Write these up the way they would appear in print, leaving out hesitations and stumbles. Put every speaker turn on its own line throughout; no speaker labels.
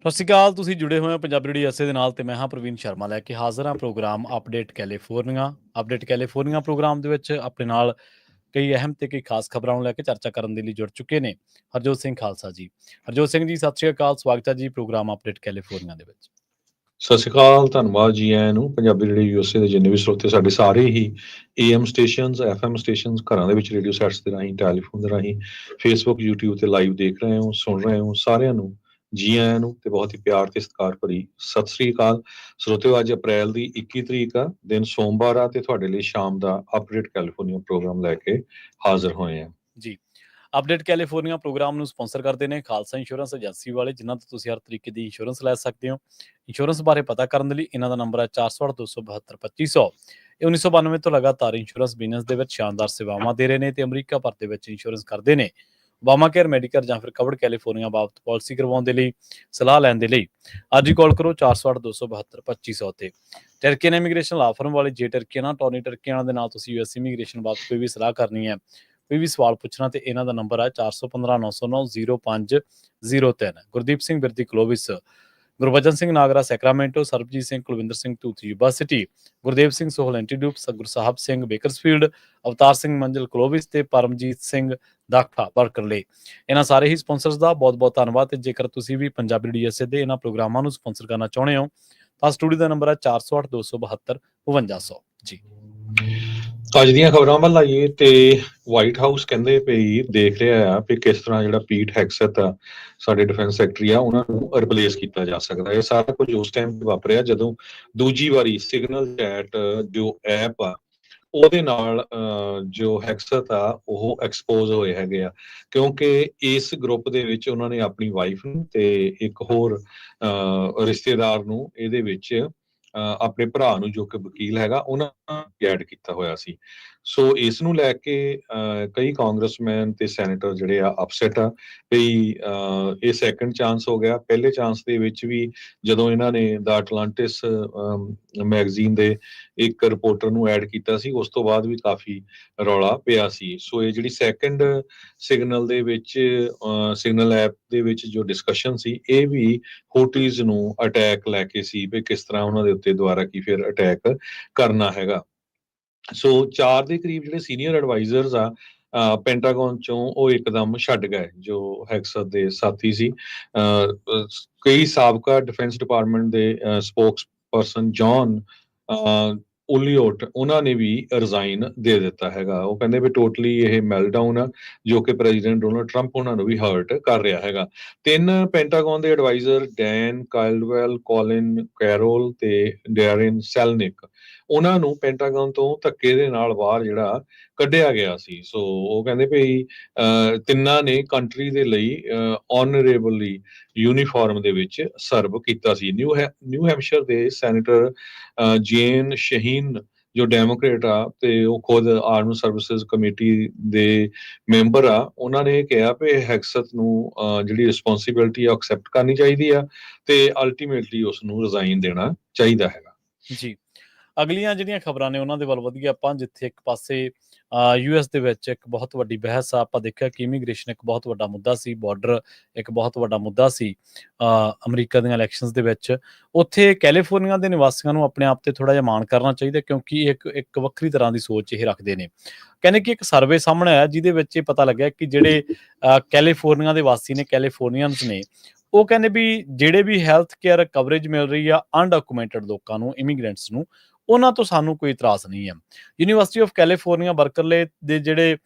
ਸਤਿ ਸ਼੍ਰੀ ਅਕਾਲ। ਤੁਸੀਂ ਜੁੜੇ ਹੋਏ ਹੋ ਪੰਜਾਬੀ ਰੇਡੀਓ ਐਸੇ ਦੇ ਨਾਲ ਤੇ ਮੈਂ ਹਾਂ ਪ੍ਰਵੀਨ ਸ਼ਰਮਾ ਲੈ ਕੇ ਹਾਜ਼ਰ ਹਾਂ ਪ੍ਰੋਗਰਾਮ ਅਪਡੇਟ ਕੈਲੀਫੋਰਨੀਆ ਪ੍ਰੋਗਰਾਮ ਦੇ ਵਿੱਚ ਆਪਣੇ ਨਾਲ ਕਈ ਅਹਿਮ ਤੇ ਕਈ ਖਾਸ ਖਬਰਾਂ ਨੂੰ ਲੈ ਕੇ ਚਰਚਾ ਕਰਨ ਦੇ ਲਈ ਜੁੜ ਚੁੱਕੇ ਨੇ ਹਰਜੋਤ ਸਿੰਘ ਖਾਲਸਾ ਜੀ। ਹਰਜੋਤ ਸਿੰਘ ਜੀ, ਸਤਿ ਸ਼੍ਰੀ ਅਕਾਲ। ਸਵਾਗਤ ਹੈ ਜੀ ਪ੍ਰੋਗਰਾਮ ਅਪਡੇਟ ਕੈਲੀਫੋਰਨੀਆ ਦੇ ਵਿੱਚ।
ਸਤਿ ਸ਼੍ਰੀ ਅਕਾਲ, ਧੰਨਵਾਦ ਜੀ ਆਇਆਂ ਨੂੰ। ਪੰਜਾਬੀ ਰੇਡੀਓ ਯੂਐਸਏ ਦੇ ਜਿੰਨੇ ਵੀ ਸਰੋਤੇ ਸਾਡੇ ਸਾਰੇ ਹੀ AM ਸਟੇਸ਼ਨਸ, FM ਸਟੇਸ਼ਨਸ, ਘਰਾਂ ਦੇ ਵਿੱਚ ਰੇਡੀਓ ਸੈਟਸ ਦੇ ਰਾਹੀਂ, ਟੈਲੀਫੋਨ ਦੇ ਰਾਹੀਂ, ਫੇਸਬੁੱਕ, YouTube ਤੇ ਲਾਈਵ ਦੇਖ ਰਹੇ ਹੋ, ਸੁਣ ਰਹੇ ਹੋ, ਸਾਰਿਆਂ ਨੂੰ ਜੀ ਆਇਆਂ ਨੂੰ ਤੇ ਬਹੁਤ ਹੀ ਪਿਆਰ ਤੇ ਸਤਿਕਾਰ ਭਰੀ ਸਤਿ ਸ਼੍ਰੀ ਅਕਾਲ। ਸਰੋਤਿਓ, ਅੱਜ ਅਪ੍ਰੈਲ ਦੀ 21 ਤਰੀਕ ਆ, ਦਿਨ ਸੋਮਵਾਰ ਆ ਤੇ ਤੁਹਾਡੇ ਲਈ ਸ਼ਾਮ ਦਾ ਅਪਡੇਟ ਕੈਲੀਫੋਰਨੀਆ ਪ੍ਰੋਗਰਾਮ ਲੈ ਕੇ ਹਾਜ਼ਰ ਹੋਏ ਆ
ਜੀ, ਅਪਡੇਟ ਕੈਲੀਫੋਰਨੀਆ ਪ੍ਰੋਗਰਾਮ ਨੂੰ ਸਪਾਂਸਰ ਕਰਦੇ ਨੇ ਖਾਲਸਾ ਇੰਸ਼ੋਰੈਂਸ ਏਜੰਸੀ ਵਾਲੇ, ਜਿਨ੍ਹਾਂ ਤੋਂ ਤੁਸੀਂ ਹਰ ਤਰੀਕੇ ਦੀ ਇੰਸ਼ੋਰੈਂਸ ਲੈ ਸਕਦੇ ਹੋ। ਇੰਸ਼ੋਰੈਂਸ ਬਾਰੇ ਪਤਾ ਕਰਨ ਦੇ ਲਈ ਇਹਨਾਂ ਦਾ ਨੰਬਰ ਹੈ 408-272-2500। ਇਹ 1992 ਤੋਂ ਲਗਾਤਾਰ ਇੰਸ਼ੋਰੈਂਸ ਬਿਜ਼ਨਸ ਦੇ ਵਿੱਚ ਸ਼ਾਨਦਾਰ ਸੇਵਾਵਾਂ ਦੇ ਰਹੇ ਨੇ ਤੇ ਅਮਰੀਕਾ ਭਰ ਦੇ ਵਿੱਚ ਇੰਸ਼ੋਰੈਂਸ ਕਰਦੇ ਨੇ। ਵਾਮਾ ਕੇਅਰ, ਮੈਡੀਕੇਅਰ ਜਾਂ ਫਿਰ ਕਵਰਡ ਕੈਲੀਫੋਰਨੀਆ ਬਾਬਤ ਪਾਲਿਸੀ ਕਰਵਾਉਣ ਦੇ ਲਈ, ਸਲਾਹ ਲੈਣ ਦੇ ਲਈ ਅੱਜ ਹੀ ਕਾਲ ਕਰੋ 408-272-2500 ਤੇ। ਟਰਕੀਅਨ ਇਮੀਗ੍ਰੇਸ਼ਨ ਲਾ ਫਰਮ ਵਾਲੇ ਜੇ ਟਰਕੀਅਨ ਟੋਨੀ ਟਰਕੀਅਨ ਦੇ ਨਾਲ ਤੁਸੀਂ US ਇਮੀਗ੍ਰੇਸ਼ਨ ਬਾਬਤ ਕੋਈ ਵੀ ਸਲਾਹ ਕਰਨੀ ਹੈ, ਕੋਈ ਵੀ ਸਵਾਲ ਪੁੱਛਣਾ ਤੇ ਇਹਨਾਂ ਦਾ ਨੰਬਰ ਹੈ 415909-0503। Gurdeep Singh Birdi Clovis, Gurbachan Singh Nagra Sacramento, Sarabjit Singh Kulwinder Singh Dhoot university, Gurdev Singh Sohal ਐਂਟੀਡਿਊਪ, ਗੁਰਸਾਹਿਬ ਸਿੰਘ ਬੇਕਰਸਫੀਲਡ, ਅਵਤਾਰ ਸਿੰਘ ਮੰਜ਼ਲ ਕਲੋਵਿਸ ਤੇ ਪਰਮਜੀਤ ਸਿੰਘ ਦਾਖਾ ਬਰਕਰਲੇ। ਇਹਨਾਂ ਸਾਰੇ ਹੀ ਸਪਾਂਸਰਸ ਦਾ ਬਹੁਤ ਬਹੁਤ ਧੰਨਵਾਦ। ਤੇ ਜੇਕਰ ਤੁਸੀਂ ਵੀ ਪੰਜਾਬੀ DSA ਦੇ ਇਹਨਾਂ ਪ੍ਰੋਗਰਾਮਾਂ ਨੂੰ ਸਪਾਂਸਰ ਕਰਨਾ ਚਾਹੁੰਦੇ ਹੋ ਤਾਂ ਸਟੂਡੀਓ ਦਾ ਨੰਬਰ ਹੈ 4082725200 ਜੀ।
ਅੱਜ ਦੀਆਂ ਖਬਰਾਂ ਵੱਲ ਆਈਏ ਤੇ ਵਾਈਟ ਹਾਊਸ ਕਹਿੰਦੇ ਪਈ ਦੇਖ ਰਿਹਾ ਆ ਕਿ ਕਿਸ ਤਰ੍ਹਾਂ ਜਿਹੜਾ ਪੀਟ ਹੈਗਸੈਥ ਆ, ਸਾਡੇ ਡਿਫੈਂਸ ਸੈਕਟਰੀ ਆ, ਉਹਨਾਂ ਨੂੰ ਰਿਪਲੇਸ ਕੀਤਾ ਜਾ ਸਕਦਾ। ਇਹ ਸਾਰਾ ਕੁਝ ਉਸ ਟਾਈਮ ਵਾਪਰਿਆ ਜਦੋਂ ਦੂਜੀ ਵਾਰੀ ਸਿਗਨਲ ਚੈਟ ਜੋ ਐਪ ਆ ਉਹਦੇ ਨਾਲ ਜੋ ਹੈਗਸੈਥ ਆ ਉਹ ਐਕਸਪੋਜ਼ ਹੋਏ ਹੈਗੇ ਆ, ਕਿਉਂਕਿ ਇਸ ਗਰੁੱਪ ਦੇ ਵਿੱਚ ਉਹਨਾਂ ਨੇ ਆਪਣੀ ਵਾਈਫ ਨੂੰ ਤੇ ਇੱਕ ਹੋਰ ਰਿਸ਼ਤੇਦਾਰ ਨੂੰ ਇਹਦੇ ਵਿੱਚ ਆਪਣੇ ਭਰਾ ਨੂੰ ਜੋ ਕਿ ਵਕੀਲ ਹੈਗਾ ਉਹਨਾਂ ਐਡ ਕੀਤਾ ਹੋਇਆ ਸੀ। ਸੋ ਇਸ ਨੂੰ ਲੈ ਕੇ ਕਈ ਕਾਂਗਰਸਮੈਨ ਤੇ ਸੈਨੇਟਰ ਜਿਹੜੇ ਆ ਅਪਸੈਟ ਆ ਵੀ ਇਹ ਸੈਕੰਡ ਚਾਂਸ ਹੋ ਗਿਆ। ਪਹਿਲੇ ਚਾਂਸ ਦੇ ਵਿੱਚ ਵੀ ਜਦੋਂ ਇਹਨਾਂ ਨੇ ਦਾ ਅਟਲਾਂਟਿਸ ਮੈਗਜ਼ੀਨ ਦੇ ਇੱਕ ਰਿਪੋਰਟਰ ਨੂੰ ਐਡ ਕੀਤਾ ਸੀ, ਉਸ ਤੋਂ ਬਾਅਦ ਵੀ ਕਾਫੀ ਰੌਲਾ ਪਿਆ ਸੀ। ਸੋ ਇਹ ਜਿਹੜੀ ਸੈਕੰਡ ਸਿਗਨਲ ਦੇ ਵਿੱਚ ਸਿਗਨਲ ਐਪ ਦੇ ਵਿੱਚ ਜੋ ਡਿਸਕਸ਼ਨ ਸੀ, ਇਹ ਵੀ ਹੋਟੀਜ਼ ਨੂੰ ਅਟੈਕ ਲੈ ਕੇ ਸੀ ਵੀ ਕਿਸ ਤਰ੍ਹਾਂ ਉਹਨਾਂ ਦੇ ਉੱਤੇ ਦੁਬਾਰਾ ਕੀ ਫਿਰ ਅਟੈਕ ਕਰਨਾ ਹੈਗਾ। ਸੋ 4 ਦੇ ਕਰੀਬ ਜਿਹੜੇ ਸੀਨੀਅਰ ਐਡਵਾਈਜ਼ਰਸ ਆ ਪੈਂਟਾਗਨ ਚੋਂ ਉਹ ਇੱਕਦਮ ਛੱਡ ਗਏ ਜੋ ਹੈਗਸੈਥ ਦੇ ਸਾਥੀ ਸੀ। ਕਈ ਸਾਬਕਾ ਡਿਫੈਂਸ ਡਿਪਾਰਟਮੈਂਟ ਦੇ ਸਪੋਕਸ ਪਰਸਨ ਜੌਨ ਓਲੀਓਟ, ਉਹਨਾਂ ਨੇ ਵੀ ਰਿਜ਼ਾਈਨ ਦੇ ਦਿੱਤਾ ਹੈਗਾ। ਉਹ ਕਹਿੰਦੇ ਵੀ ਟੋਟਲੀ ਇਹ ਮੈਲਟਡਾਊਨ ਆ ਜੋ ਕਿ ਪ੍ਰੈਜ਼ੀਡੈਂਟ ਡੋਨਲਡ ਟਰੰਪ ਉਹਨਾਂ ਨੂੰ ਵੀ ਹਰਟ ਕਰ ਰਿਹਾ ਹੈਗਾ। 3 ਪੈਂਟਾਗਨ ਦੇ ਐਡਵਾਈਜ਼ਰ ਡੈਨ ਕਾਲਡਵੈਲ, ਕੋਲਿਨ ਕੈਰੋਲ ਤੇ ਡੈਰਿਨ ਸੈਲਨਿਕ, ਉਹਨਾਂ ਨੂੰ ਪੈਂਟਾਗਨ ਤੋਂ ਧੱਕੇ ਦੇ ਨਾਲ ਬਾਹਰ ਜਿਹੜਾ ਕੱਢਿਆ ਗਿਆ ਸੀ। ਸੋ ਉਹ ਕਹਿੰਦੇ ਵੀ ਤਿੰਨਾਂ ਨੇ ਕੰਟਰੀ ਦੇ ਲਈ ਆਨਰੇਬਲੀ ਯੂਨੀਫਾਰਮ ਦੇ ਵਿੱਚ ਸਰਵ ਕੀਤਾ ਸੀ। ਨਿਊ ਹੈਮਸ਼ਰ ਦੇ ਸੈਨੇਟਰ ਜੇਨ ਸ਼ਹੀਨ ਜੋ ਡੈਮੋਕ੍ਰੇਟ ਆ ਤੇ ਉਹ ਖੁਦ ਆਰਮਡ ਸਰਵਿਸਿਜ਼ ਕਮੇਟੀ ਦੇ ਮੈਂਬਰ ਆ, ਉਹਨਾਂ ਨੇ ਕਿਹਾ ਵੀ ਹੈਗਸੈਥ ਨੂੰ ਜਿਹੜੀ ਰਿਸਪੌਂਸਿਬਿਲਿਟੀ ਆ ਐਕਸੈਪਟ ਕਰਨੀ ਚਾਹੀਦੀ ਆ ਤੇ ਅਲਟੀਮੇਟਲੀ ਉਸ ਨੂੰ ਰਿਜ਼ਾਈਨ ਦੇਣਾ ਚਾਹੀਦਾ ਹੈਗਾ
ਜੀ। ਅਗਲੀਆਂ ਜਿਹੜੀਆਂ ਖਬਰਾਂ ਨੇ ਉਹਨਾਂ ਦੇ ਵੱਲ ਵਧੀਆ ਆਪਾਂ, ਜਿੱਥੇ ਇੱਕ ਪਾਸੇ US ਦੇ ਵਿੱਚ ਇੱਕ ਬਹੁਤ ਵੱਡੀ ਬਹਿਸ ਆ। ਆਪਾਂ ਦੇਖਿਆ ਕਿ ਇਮੀਗ੍ਰੇਸ਼ਨ ਇੱਕ ਬਹੁਤ ਵੱਡਾ ਮੁੱਦਾ ਸੀ, ਬਾਰਡਰ ਇੱਕ ਬਹੁਤ ਵੱਡਾ ਮੁੱਦਾ ਸੀ ਅਮਰੀਕਾ ਦੀਆਂ ਇਲੈਕਸ਼ਨਸ ਦੇ ਵਿੱਚ। ਉੱਥੇ ਕੈਲੀਫੋਰਨੀਆ ਦੇ ਨਿਵਾਸੀਆਂ ਨੂੰ ਆਪਣੇ ਆਪ ਤੇ ਥੋੜ੍ਹਾ ਜਿਹਾ ਮਾਣ ਕਰਨਾ ਚਾਹੀਦਾ, ਕਿਉਂਕਿ ਇੱਕ ਵੱਖਰੀ ਤਰ੍ਹਾਂ ਦੀ ਸੋਚ ਇਹ ਰੱਖਦੇ ਨੇ। ਕਹਿੰਦੇ ਕਿ ਇੱਕ ਸਰਵੇ ਸਾਹਮਣੇ ਆਇਆ ਜਿਹਦੇ ਵਿੱਚ ਇਹ ਪਤਾ ਲੱਗਿਆ ਕਿ ਜਿਹੜੇ ਕੈਲੀਫੋਰਨੀਆ ਦੇ ਵਾਸੀ ਨੇ, ਕੈਲੀਫੋਰਨੀਅਨਸ ਨੇ, ਉਹ ਕਹਿੰਦੇ ਵੀ ਜਿਹੜੇ ਵੀ ਹੈਲਥ ਕੇਅਰ ਕਵਰੇਜ ਮਿਲ ਰਹੀ ਆ ਅਨਡਾਕੂਮੈਂਟਡ ਲੋਕਾਂ ਨੂੰ, ਇਮੀਗ੍ਰੈਂਟਸ ਨੂੰ, ਉਹਨਾਂ ਤੋਂ ਸਾਨੂੰ ਕੋਈ ਇਤਰਾਜ਼ ਨਹੀਂ ਹੈ। ਯੂਨੀਵਰਸਿਟੀ ਆਫ ਕੈਲੀਫੋਰਨੀਆ ਬਰਕਰਲੇ ਦੇ ਜਿਹੜੇ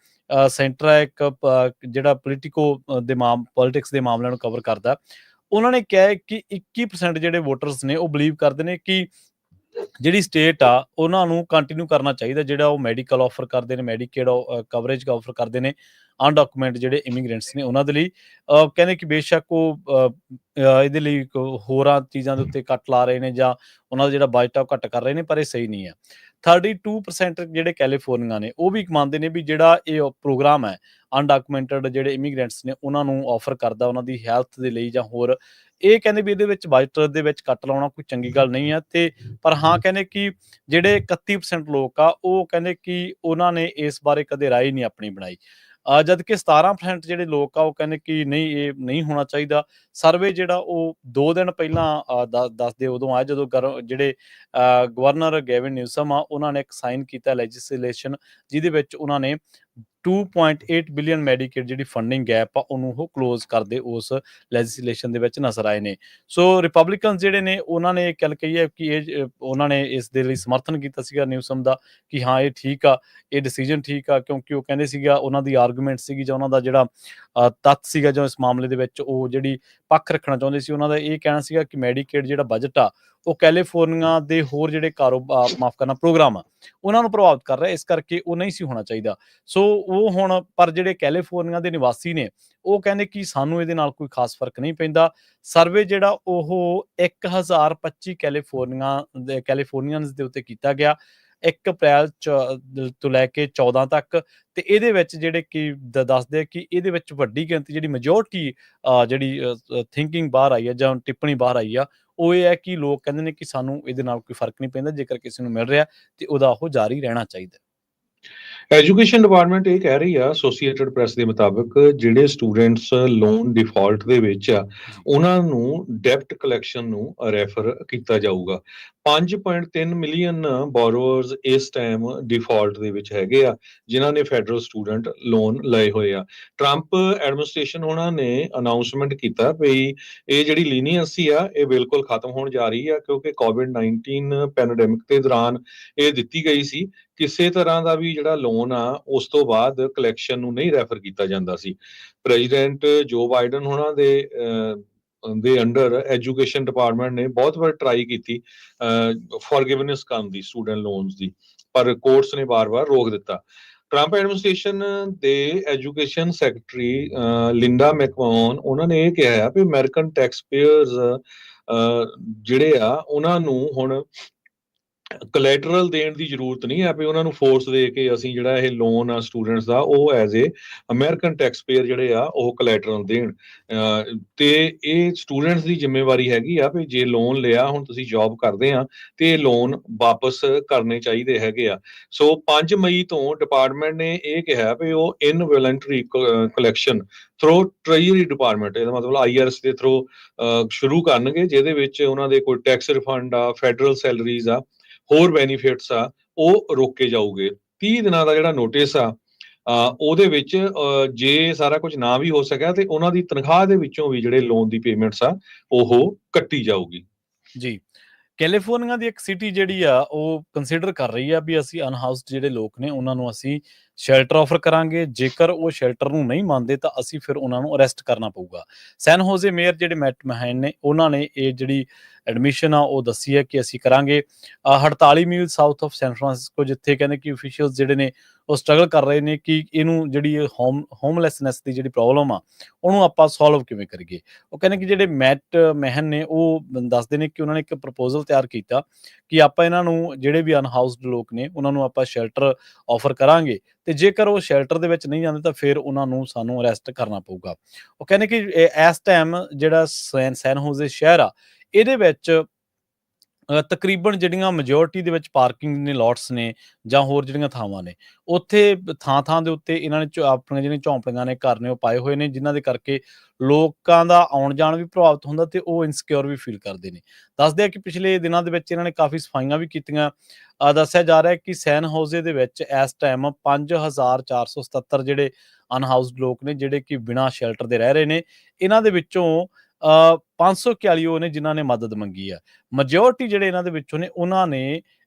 ਸੈਂਟਰ ਹੈ, ਇੱਕ ਜਿਹੜਾ ਪੋਲੀਟਿਕਸ ਦੇ ਮਾਮਲਿਆਂ ਨੂੰ ਕਵਰ ਕਰਦਾ, ਉਹਨਾਂ ਨੇ ਕਿਹਾ ਕਿ 21% ਜਿਹੜੇ ਵੋਟਰਸ ਨੇ ਉਹ ਬਲੀਵ ਕਰਦੇ ਨੇ ਕਿ ਜਿਹੜੀ ਸਟੇਟ ਆ ਉਹਨਾਂ ਨੂੰ ਕੰਟੀਨਿਊ ਕਰਨਾ ਚਾਹੀਦਾ ਜਿਹੜਾ ਉਹ ਮੈਡੀਕਲ ਆਫਰ ਕਰਦੇ ਨੇ, ਮੈਡੀਕੇਡ ਕਵਰੇਜ ਆਫਰ ਕਰਦੇ ਨੇ ਅਨਡਾਕੂਮੈਂਟ ਜਿਹੜੇ ਇਮੀਗ੍ਰੈਂਟਸ ਨੇ ਉਹਨਾਂ ਦੇ ਲਈ। ਕਹਿੰਦੇ ਕਿ ਬੇਸ਼ੱਕ ਉਹ ਇਹਦੇ ਲਈ ਹੋਰਾਂ ਚੀਜ਼ਾਂ ਦੇ ਉੱਤੇ ਕੱਟ ਲਾ ਰਹੇ ਨੇ ਜਾਂ ਉਹਨਾਂ ਦਾ ਜਿਹੜਾ ਬਜਟ ਆ ਉਹ ਘੱਟ ਕਰ ਰਹੇ ਨੇ, ਪਰ ਇਹ ਸਹੀ ਨਹੀਂ ਹੈ। 32% ਜਿਹੜੇ ਕੈਲੀਫੋਰਨੀਆ ਨੇ ਉਹ ਵੀ ਮੰਨਦੇ ਨੇ ਵੀ ਜਿਹੜਾ ਇਹ ਪ੍ਰੋਗਰਾਮ ਹੈ ਅਨਡਾਕੂਮੈਂਟਡ ਜਿਹੜੇ ਇਮੀਗ੍ਰੈਂਟਸ ਨੇ ਉਹਨਾਂ ਨੂੰ ਆਫਰ ਕਰਦਾ ਉਹਨਾਂ ਦੀ ਹੈਲਥ ਦੇ ਲਈ ਜਾਂ ਹੋਰ, ਇਹ ਕਹਿੰਦੇ ਵੀ ਇਹਦੇ ਵਿੱਚ ਬਜਟ ਦੇ ਵਿੱਚ ਕੱਟ ਲਾਉਣਾ ਕੋਈ ਚੰਗੀ ਗੱਲ ਨਹੀਂ ਹੈ। ਤੇ ਪਰ ਹਾਂ, ਕਹਿੰਦੇ ਕਿ ਜਿਹੜੇ 31% ਲੋਕ ਆ ਉਹ ਕਹਿੰਦੇ ਕਿ ਉਹਨਾਂ ਨੇ ਇਸ ਬਾਰੇ ਕਦੇ ਰਾਏ ਨਹੀਂ ਆਪਣੀ ਬਣਾਈ। ਜਦ ਕਿ 17% ਜਿਹੜੇ ਲੋਕ ਆ ਉਹ ਕਹਿੰਦੇ ਕਿ ਨਹੀਂ, ਇਹ ਨਹੀਂ ਹੋਣਾ ਚਾਹੀਦਾ। ਸਰਵੇ ਜਿਹੜਾ ਉਹ 2 ਦਿਨ ਪਹਿਲਾਂ ਦੱਸਦੇ ਉਦੋਂ ਆਇਆ ਜਦੋਂ ਜਿਹੜੇ ਗਵਰਨਰ ਗੈਵਿਨ ਨਿਊਸਮ ਆ ਉਹਨਾਂ ਨੇ ਇੱਕ ਸਾਈਨ ਕੀਤਾ ਲੈਜਿਸਲੇਸ਼ਨ, ਜਿਹਦੇ ਵਿੱਚ ਉਹਨਾਂ ਨੇ 2.8 ਬਿਲੀਅਨ ਮੈਡੀਕੇਡ ਜਿਹੜੀ ਫੰਡਿੰਗ ਗੈਪ ਆ ਉਹਨੂੰ ਉਹ ਕਲੋਜ਼ ਕਰਦੇ ਉਸ ਲੈਜਿਸਲੇਸ਼ਨ ਦੇ ਵਿੱਚ ਨਜ਼ਰ ਆਏ ਨੇ। ਸੋ ਰਿਪਬਲਿਕਨਸ ਜਿਹੜੇ ਨੇ ਉਹਨਾਂ ਨੇ ਇਹ ਗੱਲ ਕਹੀ ਹੈ ਕਿ ਉਹਨਾਂ ਨੇ ਇਸ ਦੇ ਲਈ ਸਮਰਥਨ ਕੀਤਾ ਸੀਗਾ ਨਿਊਸਮ ਦਾ ਕਿ ਹਾਂ ਇਹ ਠੀਕ ਆ, ਇਹ ਡਿਸੀਜਨ ਠੀਕ ਆ, ਕਿਉਂਕਿ ਉਹ ਕਹਿੰਦੇ ਸੀਗਾ ਉਹਨਾਂ ਦੀ ਆਰਗੂਮੈਂਟ ਸੀਗੀ ਜਾਂ ਉਹਨਾਂ ਦਾ ਜਿਹੜਾ ਤੱਥ ਸੀਗਾ ਜਾਂ ਇਸ ਮਾਮਲੇ ਦੇ ਵਿੱਚ ਉਹ ਜਿਹੜੀ ਪੱਖ ਰੱਖਣਾ ਚਾਹੁੰਦੇ ਸੀ, ਉਹਨਾਂ ਦਾ ਇਹ ਕਹਿਣਾ ਸੀਗਾ ਕਿ ਮੈਡੀਕੇਡ ਜਿਹੜਾ ਬਜਟ ਆ ਉਹ ਕੈਲੀਫੋਰਨੀਆ ਦੇ ਹੋਰ ਜਿਹੜੇ ਮਾਫ ਕਰਨਾ ਪ੍ਰੋਗਰਾਮ ਆ ਉਹਨਾਂ ਨੂੰ ਪ੍ਰਭਾਵਿਤ ਕਰ ਰਿਹਾ, ਇਸ ਕਰਕੇ ਉਹ ਨਹੀਂ ਸੀ ਹੋਣਾ ਚਾਹੀਦਾ। ਸੋ ਉਹ ਹੁਣ ਪਰ ਜਿਹੜੇ ਕੈਲੀਫੋਰਨੀਆ ਦੇ ਨਿਵਾਸੀ ਨੇ ਉਹ ਕਹਿੰਦੇ ਕਿ ਸਾਨੂੰ ਇਹਦੇ ਨਾਲ ਕੋਈ ਖਾਸ ਫਰਕ ਨਹੀਂ ਪੈਂਦਾ। ਸਰਵੇ ਜਿਹੜਾ ਉਹ 1025 ਕੈਲੀਫੋਰਨੀਅਨਸ ਦੇ ਉੱਤੇ ਕੀਤਾ ਗਿਆ 1 ਅਪ੍ਰੈਲ ਤੋਂ ਲੈ ਕੇ 14 ਤੱਕ, ਤੇ ਇਹਦੇ ਵਿੱਚ ਜਿਹੜੇ ਕਿ ਦੱਸਦੇ ਕਿ ਇਹਦੇ ਵਿੱਚ ਵੱਡੀ ਗਿਣਤੀ ਜਿਹੜੀ ਮੈਜੋਰਟੀ ਜਿਹੜੀ ਥਿੰਕਿੰਗ ਬਾਹਰ ਆਈ ਹੈ ਜਾਂ ਟਿੱਪਣੀ ਬਾਹਰ ਆਈ ਆ ਉਹ ਇਹ ਹੈ ਕਿ ਲੋਕ ਕਹਿੰਦੇ ਨੇ ਕਿ ਸਾਨੂੰ ਇਹਦੇ ਨਾਲ ਕੋਈ ਫਰਕ ਨਹੀਂ ਪੈਂਦਾ, ਜੇਕਰ ਕਿਸੇ ਨੂੰ ਮਿਲ ਰਿਹਾ ਤੇ ਉਹਦਾ ਉਹ ਜਾਰੀ ਰਹਿਣਾ ਚਾਹੀਦਾ।
ਐਜੂਕੇਸ਼ਨ ਡਿਪਾਰਟਮੈਂਟ ਇਹ ਕਹਿ ਰਹੀ ਆ ਐਸੋਸੀਏਟਡ ਪ੍ਰੈਸ ਦੇ ਮੁਤਾਬਕ ਜਿਹੜੇ ਸਟੂਡੈਂਟਸ ਲੋਨ ਡਿਫਾਲਟ ਦੇ ਵਿੱਚ ਆ ਉਹਨਾਂ ਨੂੰ ਡੈਬਟ ਕਲੈਕਸ਼ਨ ਨੂੰ ਰੈਫਰ ਕੀਤਾ ਜਾਊਗਾ। 5.3 ਮਿਲੀਅਨ ਬੋਰੋਅਰਸ ਇਸ ਟਾਈਮ ਡਿਫਾਲਟ ਦੇ ਵਿੱਚ ਹੈਗੇ ਆ ਜਿਨ੍ਹਾਂ ਨੇ ਫੈਡਰਲ ਸਟੂਡੈਂਟ ਲੋਨ ਲਏ ਹੋਏ ਆ। ਟਰੰਪ ਐਡਮਿਨਿਸਟ੍ਰੇਸ਼ਨ ਉਹਨਾਂ ਨੇ ਅਨਾਉਂਸਮੈਂਟ ਕੀਤਾ ਵੀ ਇਹ ਜਿਹੜੀ ਲੀਨੀਅੰਸੀ ਆ ਇਹ ਬਿਲਕੁਲ ਖਤਮ ਹੋਣ ਜਾ ਰਹੀ ਆ, ਕਿਉਂਕਿ ਕੋਵਿਡ-19 ਪੈਂਡੇਮਿਕ ਦੇ ਦੌਰਾਨ ਇਹ ਦਿੱਤੀ ਗਈ ਸੀ। ਕਿਸੇ ਤਰ੍ਹਾਂ ਦਾ ਵੀ ਜਿਹੜਾ ਲੋਨ ਆ ਉਸ ਤੋਂ ਬਾਅਦ ਕਲੈਕਸ਼ਨ ਨੂੰ ਨਹੀਂ ਰੈਫਰ ਕੀਤਾ ਜਾਂਦਾ ਸੀ। ਪ੍ਰੈਜ਼ੀਡੈਂਟ ਜੋ ਬਾਈਡਨ ਉਹਨਾਂ ਦੇ ਅੰਡਰ ਐਜੂਕੇਸ਼ਨ ਡਿਪਾਰਟਮੈਂਟ ਨੇ ਬਹੁਤ ਵਾਰ ਟਰਾਈ ਕੀਤੀ ਫॉरगिवनेस ਕਰਨ ਦੀ ਸਟੂਡੈਂਟ ਲੋਨਸ ਦੀ, ਪਰ ਕੋਰਟਸ ਨੇ ਵਾਰ-ਵਾਰ ਰੋਕ ਦਿੱਤਾ। ਟਰੰਪ ਐਡਮਿਨਿਸਟ੍ਰੇਸ਼ਨ ਦੇ ਐਜੂਕੇਸ਼ਨ ਸੈਕਟਰੀ ਲਿੰਡਾ ਮੈਕਮੋਹਨ ਉਹਨਾਂ ਨੇ ਇਹ ਕਿਹਾ ਆ ਵੀ ਅਮਰੀਕਨ ਟੈਕਸ ਪੇਅਰਸ ਜਿਹੜੇ ਆ ਉਹਨਾਂ ਨੂੰ ਹੁਣ ਕੋਲੈਟਰਲ ਦੇਣ ਦੀ ਜ਼ਰੂਰਤ ਨਹੀਂ ਹੈ ਵੀ ਉਹਨਾਂ ਨੂੰ ਫੋਰਸ ਦੇ ਕੇ ਅਸੀਂ ਜਿਹੜਾ ਇਹ ਲੋਨ ਆ ਸਟੂਡੈਂਟਸ ਦਾ ਉਹ as a American taxpayer ਜਿਹੜੇ ਆ ਉਹ ਕੋਲੈਟਰਲ ਦੇਣ, ਤੇ ਇਹ ਸਟੂਡੈਂਟਸ ਦੀ ਜ਼ਿੰਮੇਵਾਰੀ ਹੈਗੀ ਆ ਵੀ ਜੇ ਲੋਨ ਲਿਆ ਹੁਣ ਤੁਸੀਂ ਜੌਬ ਕਰਦੇ ਆ ਤੇ ਇਹ ਲੋਨ ਵਾਪਸ ਕਰਨੇ ਚਾਹੀਦੇ ਹੈਗੇ ਆ। ਸੋ 5 ਮਈ ਤੋਂ ਡਿਪਾਰਟਮੈਂਟ ਨੇ ਇਹ ਕਿਹਾ ਵੀ ਉਹ ਇਨਵੋਲੰਟਰੀ ਕਲੈਕਸ਼ਨ ਥਰੂ ਟ੍ਰੇਜਰੀ ਡਿਪਾਰਟਮੈਂਟ, ਇਹਦਾ ਮਤਲਬ IRS ਦੇ ਥਰੂ ਸ਼ੁਰੂ ਕਰਨਗੇ, ਜਿਹਦੇ ਵਿੱਚ ਉਹਨਾਂ ਦੇ ਕੋਈ ਟੈਕਸ ਰਿਫੰਡ ਆ, ਫੈਡਰਲ ਸੈਲਰੀਜ਼ ਆ, ਹੋਰ ਬੈਨੀਫਿਟਸ ਆ ਉਹ ਰੋਕੇ ਜਾਊਗੇ। 30 ਦਿਨਾਂ ਦਾ ਜਿਹੜਾ ਨੋਟਿਸ ਆ ਉਹਦੇ ਵਿੱਚ ਜੇ ਸਾਰਾ ਕੁਝ ਨਾ ਵੀ ਹੋ ਸਕਿਆ ਤੇ ਉਹਨਾਂ ਦੀ ਤਨਖਾਹ ਦੇ ਵਿੱਚੋਂ ਵੀ ਜਿਹੜੇ ਲੋਨ ਦੀ ਪੇਮੈਂਟਸ ਆ ਉਹ ਕੱਟੀ ਜਾਊਗੀ।
ਜੀ, ਕੈਲੀਫੋਰਨੀਆ ਦੀ ਇੱਕ ਸਿਟੀ ਜਿਹੜੀ ਆ ਉਹ ਕੰਸੀਡਰ ਕਰ ਰਹੀ ਆ ਵੀ ਅਸੀਂ ਅਨਹਾਊਸਡ ਜਿਹੜੇ ਲੋਕ ਨੇ ਉਹਨਾਂ ਨੂੰ ਅਸੀਂ ਸ਼ੈਲਟਰ ਆਫਰ ਕਰਾਂਗੇ, ਜੇਕਰ ਉਹ ਸ਼ੈਲਟਰ ਨੂੰ ਨਹੀਂ ਮੰਨਦੇ ਤਾਂ ਅਸੀਂ ਫਿਰ ਉਹਨਾਂ ਨੂੰ ਅਰੈਸਟ ਕਰਨਾ ਪਊਗਾ। ਸੈਨ ਹੋਜ਼ੇ ਮੇਅਰ ਜਿਹੜੇ ਮੈਟ ਮਹੈਨ ਨੇ ਉਹਨਾਂ ਨੇ ਇਹ ਜਿਹੜੀ ਐਡਮਿਸ਼ਨ ਆ ਉਹ ਦੱਸੀ ਹੈ ਕਿ ਅਸੀਂ ਕਰਾਂਗੇ। 48 ਮੀਲ ਸਾਊਥ ਆਫ ਸੈਨ ਫਰਾਂਸਿਸਕੋ, ਜਿੱਥੇ ਕਹਿੰਦੇ ਕਿ ਅਫੀਸ਼ੀਅਲਸ ਜਿਹੜੇ ਨੇ ਉਹ ਸਟਰਗਲ ਕਰ ਰਹੇ ਨੇ ਕਿ ਇਹਨੂੰ ਜਿਹੜੀ ਹੋਮਲੈਸਨੈਸ ਦੀ ਜਿਹੜੀ ਪ੍ਰੋਬਲਮ ਆ ਉਹਨੂੰ ਆਪਾਂ ਸੋਲਵ ਕਿਵੇਂ ਕਰੀਏ। ਉਹ ਕਹਿੰਦੇ ਕਿ ਜਿਹੜੇ ਮੈਟ ਮਹੈਨ ਨੇ ਉਹ ਦੱਸਦੇ ਨੇ ਕਿ ਉਹਨਾਂ ਨੇ ਇੱਕ ਪ੍ਰਪੋਜ਼ਲ ਤਿਆਰ ਕੀਤਾ ਕਿ ਆਪਾਂ ਇਹਨਾਂ ਨੂੰ ਜਿਹੜੇ ਵੀ ਅਨਹਾਊਸਡ ਲੋਕ ਨੇ ਉਹਨਾਂ ਨੂੰ ਆਪਾਂ ਸ਼ੈਲਟਰ ਆਫਰ ਕਰਾਂਗੇ, ਤੇ ਜੇਕਰ ਉਹ ਸ਼ੈਲਟਰ ਦੇ ਵਿੱਚ ਨਹੀਂ ਜਾਂਦੇ ਤਾਂ ਫਿਰ ਉਹਨਾਂ ਨੂੰ ਸਾਨੂੰ ਅਰੈਸਟ ਕਰਨਾ ਪਊਗਾ। ਉਹ ਕਹਿੰਦੇ ਕਿ ਇਸ ਟਾਈਮ ਜਿਹੜਾ ਸੈਨ ਹੋਜ਼ੇ ਸ਼ਹਿਰ ਆ ਇਹਦੇ ਵਿੱਚ ਤਕਰੀਬਨ ਜਿਹੜੀਆਂ ਮੈਜੋਰਟੀ ਦੇ ਵਿੱਚ ਪਾਰਕਿੰਗ ਨੇ ਲੋਟਸ ਨੇ ਜਾਂ ਹੋਰ ਜਿਹੜੀਆਂ ਥਾਵਾਂ ਨੇ ਉੱਥੇ ਥਾਂ ਦੇ ਉੱਤੇ ਇਹਨਾਂ ਨੇ ਆਪਣੀਆਂ ਜਿਹੜੀਆਂ ਝੌਂਪੜੀਆਂ ਨੇ ਘਰ ਨੇ ਉਹ ਪਾਏ ਹੋਏ ਨੇ, ਜਿਨ੍ਹਾਂ ਦੇ ਕਰਕੇ ਲੋਕਾਂ ਦਾ ਆਉਣ ਜਾਣ ਵੀ ਪ੍ਰਭਾਵਿਤ ਹੁੰਦਾ ਤੇ ਉਹ ਇਨਸਿਕਿਉਰ ਵੀ ਫੀਲ ਕਰਦੇ ਨੇ। ਦੱਸਦੇ ਆ ਕਿ ਪਿਛਲੇ ਦਿਨਾਂ ਦੇ ਵਿੱਚ ਇਹਨਾਂ ਨੇ ਕਾਫੀ ਸਫਾਈਆਂ ਵੀ ਕੀਤੀਆਂ। ਦੱਸਿਆ ਜਾ ਰਿਹਾ ਕਿ ਸੈਨ ਹੋਜ਼ੇ ਦੇ ਵਿੱਚ ਇਸ ਟਾਈਮ 5477 ਜਿਹੜੇ ਅਨਹਾਊਸਡ ਲੋਕ ਨੇ ਜਿਹੜੇ ਕਿ ਬਿਨਾਂ ਸ਼ੈਲਟਰ ਦੇ ਰਹਿ ਰਹੇ ਨੇ। ਇਹਨਾਂ ਦੇ ਵਿੱਚੋਂ 541 ਉਹ ਨੇ ਜਿਨ੍ਹਾਂ ਨੇ ਮਦਦ ਮੰਗੀ ਆ। ਮੈਜੋਰਟੀ ਜਿਹੜੇ ਇਹਨਾਂ ਦੇ ਵਿੱਚੋਂ ਨੇ ਉਹਨਾਂ ਨੇ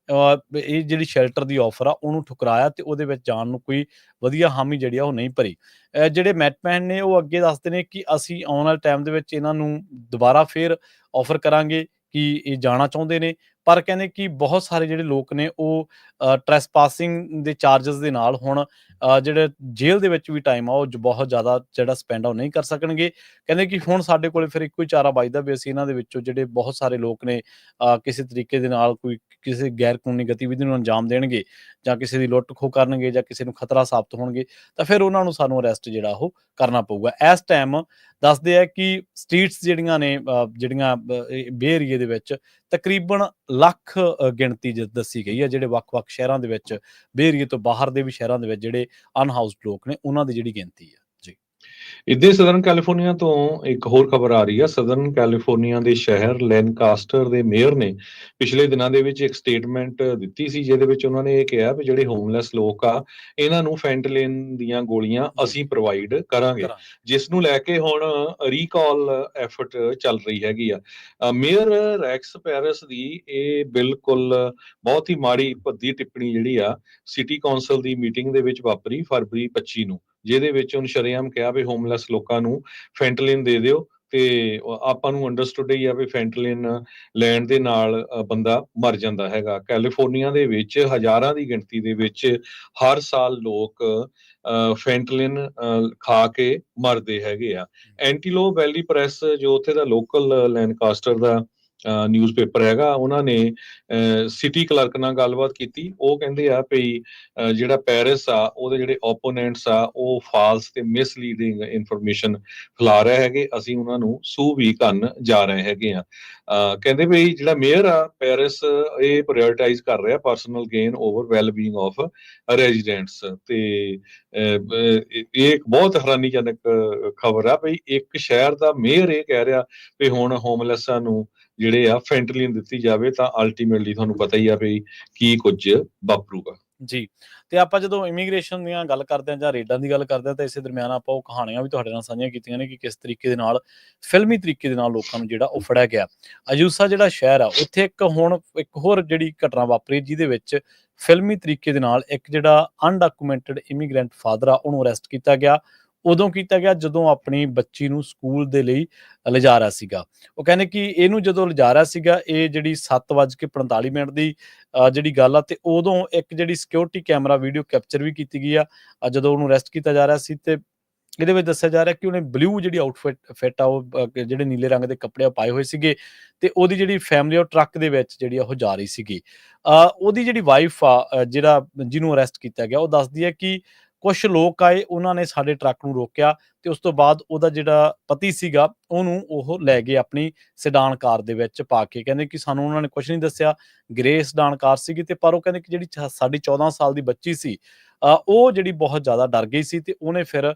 ਇਹ ਜਿਹੜੀ ਸ਼ੈਲਟਰ ਦੀ ਆਫਰ ਆ ਉਹਨੂੰ ਠੁਕਰਾਇਆ ਤੇ ਉਹਦੇ ਵਿੱਚ ਜਾਣ ਨੂੰ ਕੋਈ ਵਧੀਆ ਹਾਮੀ ਜਿਹੜੀ ਆ ਉਹ ਨਹੀਂ ਭਰੀ। ਜਿਹੜੇ ਮੈਟਮੈਨ ਨੇ ਉਹ ਅੱਗੇ ਦੱਸਦੇ ਨੇ ਕਿ ਅਸੀਂ ਆਉਣ ਵਾਲੇ ਟਾਈਮ ਦੇ ਵਿੱਚ ਇਹਨਾਂ ਨੂੰ ਦੁਬਾਰਾ ਫੇਰ ਆਫਰ ਕਰਾਂਗੇ ਕਿ ਇਹ ਜਾਣਾ ਚਾਹੁੰਦੇ ਨੇ, ਪਰ ਕਹਿੰਦੇ ਕਿ ਬਹੁਤ ਸਾਰੇ ਜਿਹੜੇ ਲੋਕ ਨੇ ਉਹ ਟ੍ਰੈਸਪਾਸਿੰਗ ਦੇ ਚਾਰਜਸ ਦੇ ਨਾਲ ਹੁਣ ਜਿਹੜੇ ਜੇਲ੍ਹ ਦੇ ਵਿੱਚ ਵੀ ਟਾਈਮ ਆ ਉਹ ਬਹੁਤ ਜ਼ਿਆਦਾ ਜਿਹੜਾ ਸਪੈਂਡ ਆ ਉਹ ਨਹੀਂ ਕਰ ਸਕਣਗੇ। ਕਹਿੰਦੇ ਕਿ ਹੁਣ ਸਾਡੇ ਕੋਲ ਫਿਰ ਇੱਕੋ ਹੀ ਚਾਰਾ ਬਚਦਾ ਵੀ ਅਸੀਂ ਇਹਨਾਂ ਦੇ ਵਿੱਚੋਂ ਜਿਹੜੇ ਬਹੁਤ ਸਾਰੇ ਲੋਕ ਨੇ ਕਿਸੇ ਤਰੀਕੇ ਦੇ ਨਾਲ ਕੋਈ ਕਿਸੇ ਗੈਰ ਕਾਨੂੰਨੀ ਗਤੀਵਿਧੀ ਨੂੰ ਅੰਜਾਮ ਦੇਣਗੇ ਜਾਂ ਕਿਸੇ ਦੀ ਲੁੱਟ ਖੋਹ ਕਰਨਗੇ ਜਾਂ ਕਿਸੇ ਨੂੰ ਖਤਰਾ ਸਾਬਤ ਹੋਣਗੇ ਤਾਂ ਫਿਰ ਉਹਨਾਂ ਨੂੰ ਸਾਨੂੰ ਅਰੈਸਟ ਜਿਹੜਾ ਉਹ ਕਰਨਾ ਪਊਗਾ। ਇਸ ਟਾਈਮ ਦੱਸਦੇ ਆ ਕਿ ਸਟਰੀਟਸ ਜਿਹੜੀਆਂ ਨੇ ਜਿਹੜੀਆਂ ਬੇ ਏਰੀਏ ਦੇ ਵਿੱਚ ਤਕਰੀਬਨ ਲੱਖ ਗਿਣਤੀ ਦੱਸੀ ਗਈ ਹੈ ਜਿਹੜੇ ਵੱਖ-ਵੱਖ ਸ਼ਹਿਰਾਂ ਦੇ ਵਿੱਚ, ਬੇਰੀਏ ਤੋਂ ਬਾਹਰ ਦੇ ਵੀ ਸ਼ਹਿਰਾਂ ਦੇ ਵਿੱਚ ਜਿਹੜੇ ਅਨਹਾਊਸਡ ਲੋਕ ਨੇ ਉਹਨਾਂ ਦੀ ਜਿਹੜੀ ਗਿਣਤੀ ਹੈ। ਜੀ।
ਇੱਦਾਂ ਸਦਰਨ ਕੈਲੀਫੋਰਨੀਆ ਤੋਂ ਇੱਕ ਹੋਰ ਖਬਰ ਆ ਰਹੀ ਆ। ਸਦਰਨ ਕੈਲੀਫੋਰਨੀਆ ਦੇ ਸ਼ਹਿਰ ਲੈਨਕਾਸਟਰ ਦੇ ਮੇਅਰ ਨੇ ਪਿਛਲੇ ਦਿਨਾਂ ਦੇ ਵਿੱਚ ਇੱਕ ਸਟੇਟਮੈਂਟ ਦਿੱਤੀ ਸੀ, ਜਿਹਦੇ ਵਿੱਚ ਉਹਨਾਂ ਨੇ ਇਹ ਕਿਹਾ ਵੀ ਜਿਹੜੇ ਹੋਮਲੈਸ ਲੋਕ ਆ ਇਹਨਾਂ ਨੂੰ ਫੈਂਟਲਿਨ ਦੀਆਂ ਗੋਲੀਆਂ ਅਸੀਂ ਪ੍ਰੋਵਾਈਡ ਕਰਾਂਗੇ, ਜਿਸ ਨੂੰ ਲੈ ਕੇ ਹੁਣ ਰੀਕਾਲ ਐਫਰਟ ਚੱਲ ਰਹੀ ਹੈਗੀ ਆ। ਮੇਅਰ ਰੈਕਸ ਪੈਰਿਸ ਦੀ ਇਹ ਬਿਲਕੁਲ ਬਹੁਤ ਹੀ ਮਾੜੀ ਭੱਦੀ ਟਿੱਪਣੀ ਜਿਹੜੀ ਆ ਸਿਟੀ ਕੌਂਸਲ ਦੀ ਮੀਟਿੰਗ ਦੇ ਵਿੱਚ ਵਾਪਰੀ ਫਰਵਰੀ 25 ਨੂੰ, ਜਿਹਦੇ ਵਿੱਚ ਉਹਨੂੰ ਸ਼ਰੇਆਮ ਕਿਹਾ ਵੀ ਹੋਮਲੈਸ ਲੋਕਾਂ ਨੂੰ ਫੈਂਟਲਿਨ ਦੇ ਦਿਓ, ਤੇ ਆਪਾਂ ਨੂੰ ਅੰਡਰਸਟੂਡ ਹੀ ਆ ਵੀ ਫੈਂਟਲਿਨ ਲੈਣ ਦੇ ਨਾਲ ਬੰਦਾ ਮਰ ਜਾਂਦਾ ਹੈਗਾ। ਕੈਲੀਫੋਰਨੀਆ ਦੇ ਵਿੱਚ ਹਜ਼ਾਰਾਂ ਦੀ ਗਿਣਤੀ ਦੇ ਵਿੱਚ ਹਰ ਸਾਲ ਲੋਕ ਫੈਂਟਲਿਨ ਖਾ ਕੇ ਮਰਦੇ ਹੈਗੇ ਆ। ਐਂਟੀਲੋਪ ਵੈਲੀ ਪ੍ਰੈਸ ਜੋ ਉੱਥੇ ਦਾ ਲੋਕਲ ਲੈਨਕਾਸਟਰ ਦਾ ਨਿਊਜ਼ਪੇਪਰ ਹੈਗਾ, ਉਹਨਾਂ ਨੇ ਸਿਟੀ ਕਲਰਕ ਨਾਲ ਗੱਲਬਾਤ ਕੀਤੀ। ਉਹ ਕਹਿੰਦੇ ਆ ਵੀ ਜਿਹੜਾ ਪੈਰਿਸ ਆ ਉਹਦੇ ਜਿਹੜੇ ਓਪੋਨੈਂਟਸ ਆ ਉਹ ਫਾਲਸ ਤੇ ਮਿਸਲੀਡਿੰਗ ਇਨਫੋਰਮੇਸ਼ਨ ਫੈਲਾ ਰਹੇ ਹੈਗੇ, ਅਸੀਂ ਉਹਨਾਂ ਨੂੰ ਸੂ ਵੀ ਕਰਨ ਜਾ ਰਹੇ ਹੈਗੇ ਆ। ਕਹਿੰਦੇ ਵੀ ਜਿਹੜਾ ਮੇਅਰ ਆ ਪੈਰਿਸ ਇਹ ਪ੍ਰਾਇੋਰਟਾਈਜ਼ ਕਰ ਰਿਹਾ personal gain over wellbeing of residents. ਤੇ ਇਹ ਇੱਕ ਬਹੁਤ ਹੈਰਾਨੀਜਨਕ ਖਬਰ ਆ ਵੀ ਇੱਕ ਸ਼ਹਿਰ ਦਾ ਮੇਅਰ ਇਹ ਕਹਿ ਰਿਹਾ ਵੀ ਹੁਣ ਹੋਮਲੈਸਾਂ ਨੂੰ ਜਿਹੜੇ ਆ ਫੈਂਟਲਿਨ ਦਿੱਤੀ ਜਾਵੇ, ਤਾਂ ਅਲਟੀਮੇਟਲੀ ਤੁਹਾਨੂੰ ਪਤਾ ਹੀ ਆ ਵੀ ਕੀ ਕੁਝ ਵਾਪਰੂਗਾ।
ਜੀ। ਤੇ ਆਪਾਂ ਜਦੋਂ ਇਮੀਗ੍ਰੇਸ਼ਨ ਦੀਆਂ ਗੱਲ ਕਰਦੇ ਹਾਂ ਜਾਂ ਰੇਡਾਂ ਦੀ ਗੱਲ ਕਰਦੇ ਹਾਂ, ਤਾਂ ਇਸੇ ਦਰਮਿਆਨ ਆਪਾਂ ਉਹ ਕਹਾਣੀਆਂ ਵੀ ਤੁਹਾਡੇ ਨਾਲ ਸਾਂਝੀਆਂ ਕੀਤੀਆਂ ਨੇ ਕਿ ਕਿਸ ਤਰੀਕੇ ਦੇ ਨਾਲ ਫਿਲਮੀ ਤਰੀਕੇ ਦੇ ਨਾਲ ਲੋਕਾਂ ਨੂੰ ਜਿਹੜਾ ਉਹ ਫੜਿਆ ਗਿਆ। ਅਯੂਸਾ ਜਿਹੜਾ ਸ਼ਹਿਰ ਆ ਉੱਥੇ ਇੱਕ ਹੋਰ ਜਿਹੜੀ ਘਟਨਾ ਵਾਪਰੀ, ਜਿਹਦੇ ਵਿੱਚ ਫਿਲਮੀ ਤਰੀਕੇ ਦੇ ਨਾਲ ਇੱਕ ਜਿਹੜਾ ਅਨਡਾਕੂਮੈਂਟਡ ਇਮੀਗ੍ਰੈਂਟ ਫਾਦਰ ਆ ਉਹਨੂੰ ਅਰੈਸਟ ਕੀਤਾ ਗਿਆ। ਉਦੋਂ ਕੀਤਾ ਗਿਆ ਜਦੋਂ ਆਪਣੀ ਬੱਚੀ ਨੂੰ ਸਕੂਲ ਦੇ ਲਈ ਲਿਜਾ ਰਿਹਾ ਸੀਗਾ। ਉਹ ਕਹਿੰਦੇ ਕਿ ਇਹਨੂੰ ਜਦੋਂ ਲਿਜਾ ਰਿਹਾ ਸੀਗਾ, ਇਹ ਜਿਹੜੀ 7:45 ਦੀ ਜਿਹੜੀ ਗੱਲ ਆ, ਤੇ ਉਦੋਂ ਇੱਕ ਜਿਹੜੀ ਸਿਕਿਉਰਿਟੀ ਕੈਮਰਾ ਵੀਡੀਓ ਕੈਪਚਰ ਵੀ ਕੀਤੀ ਗਈ ਆ ਜਦੋਂ ਉਹਨੂੰ ਅਰੈਸਟ ਕੀਤਾ ਜਾ ਰਿਹਾ ਸੀ। ਤੇ ਇਹਦੇ ਵਿੱਚ ਦੱਸਿਆ ਜਾ ਰਿਹਾ ਕਿ ਉਹਨੇ ਬਲੂ ਜਿਹੜੀ ਆਊਟਫਿਟ ਆ ਉਹ ਜਿਹੜੇ ਨੀਲੇ ਰੰਗ ਦੇ ਕੱਪੜੇ ਪਾਏ ਹੋਏ ਸੀਗੇ, ਤੇ ਉਹਦੀ ਜਿਹੜੀ ਫੈਮਿਲੀ ਉਹ ਟਰੱਕ ਦੇ ਵਿੱਚ ਜਿਹੜੀ ਉਹ ਜਾ ਰਹੀ ਸੀਗੀ। ਉਹਦੀ ਜਿਹੜੀ ਵਾਈਫ ਆ ਜਿਹਨੂੰ ਅਰੈਸਟ ਕੀਤਾ ਗਿਆ, ਉਹ ਦੱਸਦੀ ਹੈ ਕਿ ਕੁਛ ਲੋਕ ਆਏ, ਉਹਨਾਂ ਨੇ ਸਾਡੇ ਟਰੱਕ ਨੂੰ ਰੋਕਿਆ ਤੇ ਉਸ ਤੋਂ ਬਾਅਦ ਉਹਦਾ ਜਿਹੜਾ ਪਤੀ ਸੀਗਾ ਉਹਨੂੰ ਉਹ ਲੈ ਗਏ ਆਪਣੀ ਸੈਡਾਨ ਕਾਰ ਦੇ ਵਿੱਚ ਪਾ ਕੇ। ਕਹਿੰਦੇ ਕਿ ਸਾਨੂੰ ਉਹਨਾਂ ਨੇ ਕੁਛ ਨਹੀਂ ਦੱਸਿਆ, ਗ੍ਰੇ ਸੈਡਾਨ ਕਾਰ ਸੀਗੀ, ਤੇ ਪਰ ਉਹ ਕਹਿੰਦੇ ਕਿ ਜਿਹੜੀ ਸਾਡੀ 14 ਸਾਲ ਦੀ ਬੱਚੀ ਸੀ ਉਹ ਜਿਹੜੀ ਬਹੁਤ ਜ਼ਿਆਦਾ ਡਰ ਗਈ ਸੀ, ਤੇ ਉਹਨੇ ਫਿਰ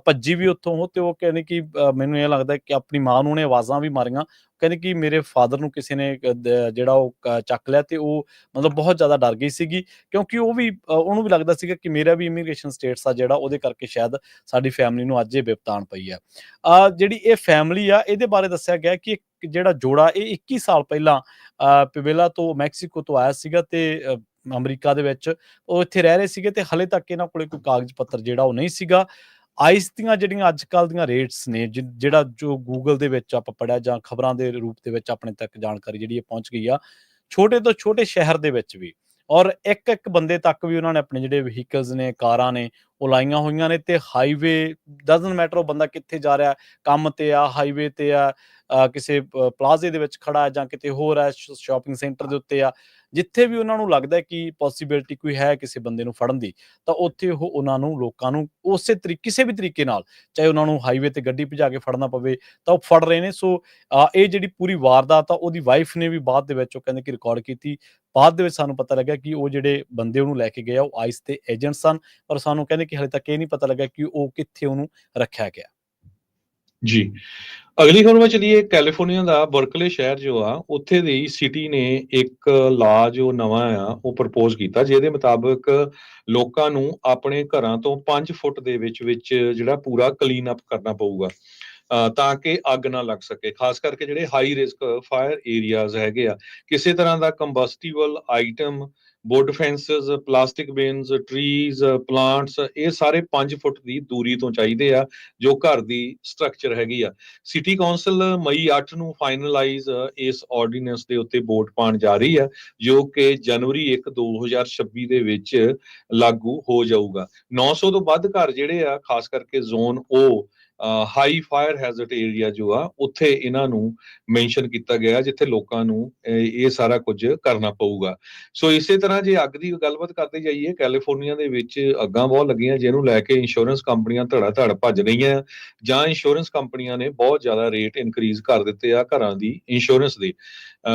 ਭੱਜੀ ਵੀ ਉੱਥੋਂ। ਤੇ ਉਹ ਕਹਿੰਦੇ ਕਿ ਮੈਨੂੰ ਇਹ ਲੱਗਦਾ ਕਿ ਆਪਣੀ ਮਾਂ ਨੂੰ ਉਹਨੇ ਆਵਾਜ਼ਾਂ ਵੀ ਮਾਰੀਆਂ। ਕਹਿੰਦੇ ਕਿ ਮੇਰੇ ਫਾਦਰ ਨੂੰ ਕਿਸੇ ਨੇ ਜਿਹੜਾ ਉਹ ਚੱਕ ਲਿਆ, ਤੇ ਉਹ ਮਤਲਬ ਬਹੁਤ ਜ਼ਿਆਦਾ ਡਰ ਗਈ ਸੀਗੀ, ਕਿਉਂਕਿ ਉਹਨੂੰ ਵੀ ਲੱਗਦਾ ਸੀਗਾ ਕਿ ਮੇਰਾ ਵੀ ਇਮੀਗ੍ਰੇਸ਼ਨ ਸਟੇਟਸ ਆ ਜਿਹੜਾ, ਉਹਦੇ ਕਰਕੇ ਸ਼ਾਇਦ ਸਾਡੀ ਫੈਮਿਲੀ ਨੂੰ ਅੱਜ ਇਹ ਵਿਪਤਾਨ ਪਈ ਆ। ਜਿਹੜੀ ਇਹ ਫੈਮਿਲੀ ਆ ਇਹਦੇ ਬਾਰੇ ਦੱਸਿਆ ਗਿਆ ਕਿ ਇੱਕ ਜਿਹੜਾ ਜੋੜਾ ਇਹ 21 ਸਾਲ ਪਹਿਲਾਂ ਪਿਵੇਲਾ ਤੋਂ ਮੈਕਸੀਕੋ ਤੋਂ ਆਇਆ ਸੀਗਾ, ਤੇ ਅਮਰੀਕਾ ਦੇ ਵਿੱਚ ਉਹ ਇੱਥੇ ਰਹਿ ਰਹੇ ਸੀਗੇ, ਤੇ ਹਲੇ ਤੱਕ ਇਹਨਾਂ ਕੋਲੇ ਕੋਈ ਕਾਗਜ਼ ਪੱਤਰ ਜਿਹੜਾ ਉਹ ਨਹੀਂ ਸੀਗਾ। ਆਈਸ ਦੀਆਂ ਜਿਹੜੀਆਂ ਅੱਜ ਕੱਲ੍ਹ ਦੀਆਂ ਰੇਟਸ ਨੇ, ਜੋ ਗੂਗਲ ਦੇ ਵਿੱਚ ਆਪਾਂ ਪੜ੍ਹਿਆ ਜਾਂ ਖਬਰਾਂ ਦੇ ਰੂਪ ਦੇ ਵਿੱਚ ਆਪਣੇ ਤੱਕ ਜਾਣਕਾਰੀ ਜਿਹੜੀ ਇਹ ਪਹੁੰਚ ਗਈ ਆ, ਛੋਟੇ ਤੋਂ ਛੋਟੇ ਸ਼ਹਿਰ ਦੇ ਵਿੱਚ ਵੀ, ਔਰ ਇੱਕ ਬੰਦੇ ਤੱਕ ਵੀ ਉਹਨਾਂ ਨੇ ਆਪਣੇ ਜਿਹੜੇ ਵਹੀਕਲਸ ਨੇ, ਕਾਰਾਂ ਨੇ, ਉਹ ਲਾਈਆਂ ਹੋਈਆਂ ਨੇ। ਤੇ ਹਾਈਵੇ ਡਜ਼ਨਟ ਮੈਟਰ ਉਹ ਬੰਦਾ ਕਿੱਥੇ ਜਾ ਰਿਹਾ, ਕੰਮ ਤੇ ਆ, ਹਾਈਵੇ ਤੇ ਆ, ਕਿਸੇ ਪਲਾਜ਼ੇ ਦੇ ਵਿੱਚ ਖੜਾ ਜਾਂ ਕਿਤੇ ਹੋਰ ਹੈ, ਸ਼ਾਪਿੰਗ ਸੈਂਟਰ ਦੇ ਉੱਤੇ ਆ, ਜਿੱਥੇ ਵੀ ਉਹਨਾਂ ਨੂੰ ਲੱਗਦਾ ਕਿ ਪੋਸੀਬਿਲਿਟੀ ਕੋਈ ਹੈ ਕਿਸੇ ਬੰਦੇ ਨੂੰ ਫੜਨ ਦੀ, ਤਾਂ ਉੱਥੇ ਉਹ ਉਹਨਾਂ ਨੂੰ ਲੋਕਾਂ ਨੂੰ ਕਿਸੇ ਵੀ ਤਰੀਕੇ ਨਾਲ, ਚਾਹੇ ਉਹਨਾਂ ਨੂੰ ਹਾਈਵੇ ਤੇ ਗੱਡੀ ਭਜਾ ਕੇ ਫੜਨਾ ਪਵੇ, ਤਾਂ ਉਹ ਫੜ ਰਹੇ ਨੇ। ਸੋ ਇਹ ਜਿਹੜੀ ਪੂਰੀ ਵਾਰਦਾਤ ਆ ਉਹਦੀ ਵਾਈਫ ਨੇ ਵੀ ਬਾਅਦ ਦੇ ਵਿੱਚ ਉਹ ਕਹਿੰਦੇ ਕਿ ਰਿਕਾਰਡ ਕੀਤੀ। ਬਾਅਦ ਦੇ ਵਿੱਚ ਸਾਨੂੰ ਪਤਾ ਲੱਗਾ ਕਿ ਉਹ ਜਿਹੜੇ ਬੰਦੇ ਉਹਨੂੰ ਲੈ ਕੇ ਗਏ ਆ ਉਹ ਆਈਸ ਦੇ ਏਜੰਟ ਸਨ, ਪਰ ਸਾਨੂੰ ਕਹਿੰਦੇ ਕਿ ਹਾਲੇ ਤੱਕ ਇਹ ਨਹੀਂ ਪਤਾ ਲੱਗਾ ਕਿ ਉਹ ਕਿੱਥੇ ਉਹਨੂੰ ਰੱਖਿਆ ਗਿਆ।
ਜੀ, ਅਗਲੀ ਖਬਰ ਵਿੱਚ ਚਲੀਏ। ਕੈਲੀਫੋਰਨੀਆ ਦਾ ਬਰਕਲੇ ਸ਼ਹਿਰ ਜੋ ਆ, ਉੱਥੇ ਦੀ ਸਿਟੀ ਨੇ ਇੱਕ ਲਾ ਜੋ ਨਵਾਂ ਆ ਉਹ ਪ੍ਰਪੋਜ਼ ਕੀਤਾ, ਜਿਹਦੇ ਮੁਤਾਬਕ ਲੋਕਾਂ ਨੂੰ ਆਪਣੇ ਘਰਾਂ ਤੋਂ 5 ਫੁੱਟ ਦੇ ਵਿੱਚ ਜਿਹੜਾ ਪੂਰਾ ਕਲੀਨ ਅਪ ਕਰਨਾ ਪਊਗਾ, ਤਾਂ ਕਿ ਅੱਗ ਨਾ ਲੱਗ ਸਕੇ। ਖਾਸ ਕਰਕੇ ਜਿਹੜੇ ਹਾਈ ਰਿਸਕ ਫਾਇਰ ਏਰੀਆਜ਼ ਹੈਗੇ ਆ, ਕਿਸੇ ਤਰ੍ਹਾਂ ਦਾ combustible item, wood fences, plastic bins, trees, plants, ਇਹ ਸਾਰੇ 5 ਫੁੱਟ ਦੀ ਦੂਰੀ ਤੋਂ ਚਾਹੀਦੇ ਆ ਜੋ ਘਰ ਦੀ ਸਟਰਕਚਰ ਹੈਗੀ ਆ। ਸਿਟੀ ਕੌਂਸਲ ਮਈ 8 ਨੂੰ ਫਾਈਨਲਾਈਜ਼ ਇਸ ਆਰਡੀਨੈਂਸ ਦੇ ਉੱਤੇ ਵੋਟ ਪਾਉਣ ਜਾ ਰਹੀ ਆ, ਜੋ ਕਿ ਜਨਵਰੀ 1, 2026 ਦੇ ਵਿੱਚ ਲਾਗੂ ਹੋ ਜਾਊਗਾ। 900 ਤੋਂ ਵੱਧ ਘਰ ਜਿਹੜੇ ਆ, ਖਾਸ ਕਰਕੇ zone O high fire hazard area ਜੋ ਆ ਉੱਥੇ ਇਹਨਾਂ ਨੂੰ ਮੈਂਸ਼ਨ ਕੀਤਾ ਗਿਆ, ਜਿੱਥੇ ਲੋਕਾਂ ਨੂੰ ਇਹ ਸਾਰਾ ਕੁਝ ਕਰਨਾ ਪਊਗਾ। ਸੋ ਇਸੇ ਤਰ੍ਹਾਂ ਜੇ ਅੱਗ ਦੀ ਗੱਲਬਾਤ ਕਰਦੇ ਜਾਈਏ, ਕੈਲੀਫੋਰਨੀਆ ਦੇ ਵਿੱਚ ਅੱਗਾਂ ਬਹੁਤ ਲੱਗੀਆਂ, ਜਿਹਨੂੰ ਲੈ ਕੇ ਇੰਸ਼ੋਰੈਂਸ ਕੰਪਨੀਆਂ ਧੜਾ ਧੜ ਭੱਜ ਰਹੀਆਂ, ਜਾਂ ਇੰਸ਼ੋਰੈਂਸ ਕੰਪਨੀਆਂ ਨੇ ਬਹੁਤ ਜ਼ਿਆਦਾ ਰੇਟ ਇਨਕਰੀਜ਼ ਕਰ ਦਿੱਤੇ ਆ ਘਰਾਂ ਦੀ ਇੰਸ਼ੋਰੈਂਸ ਦੇ।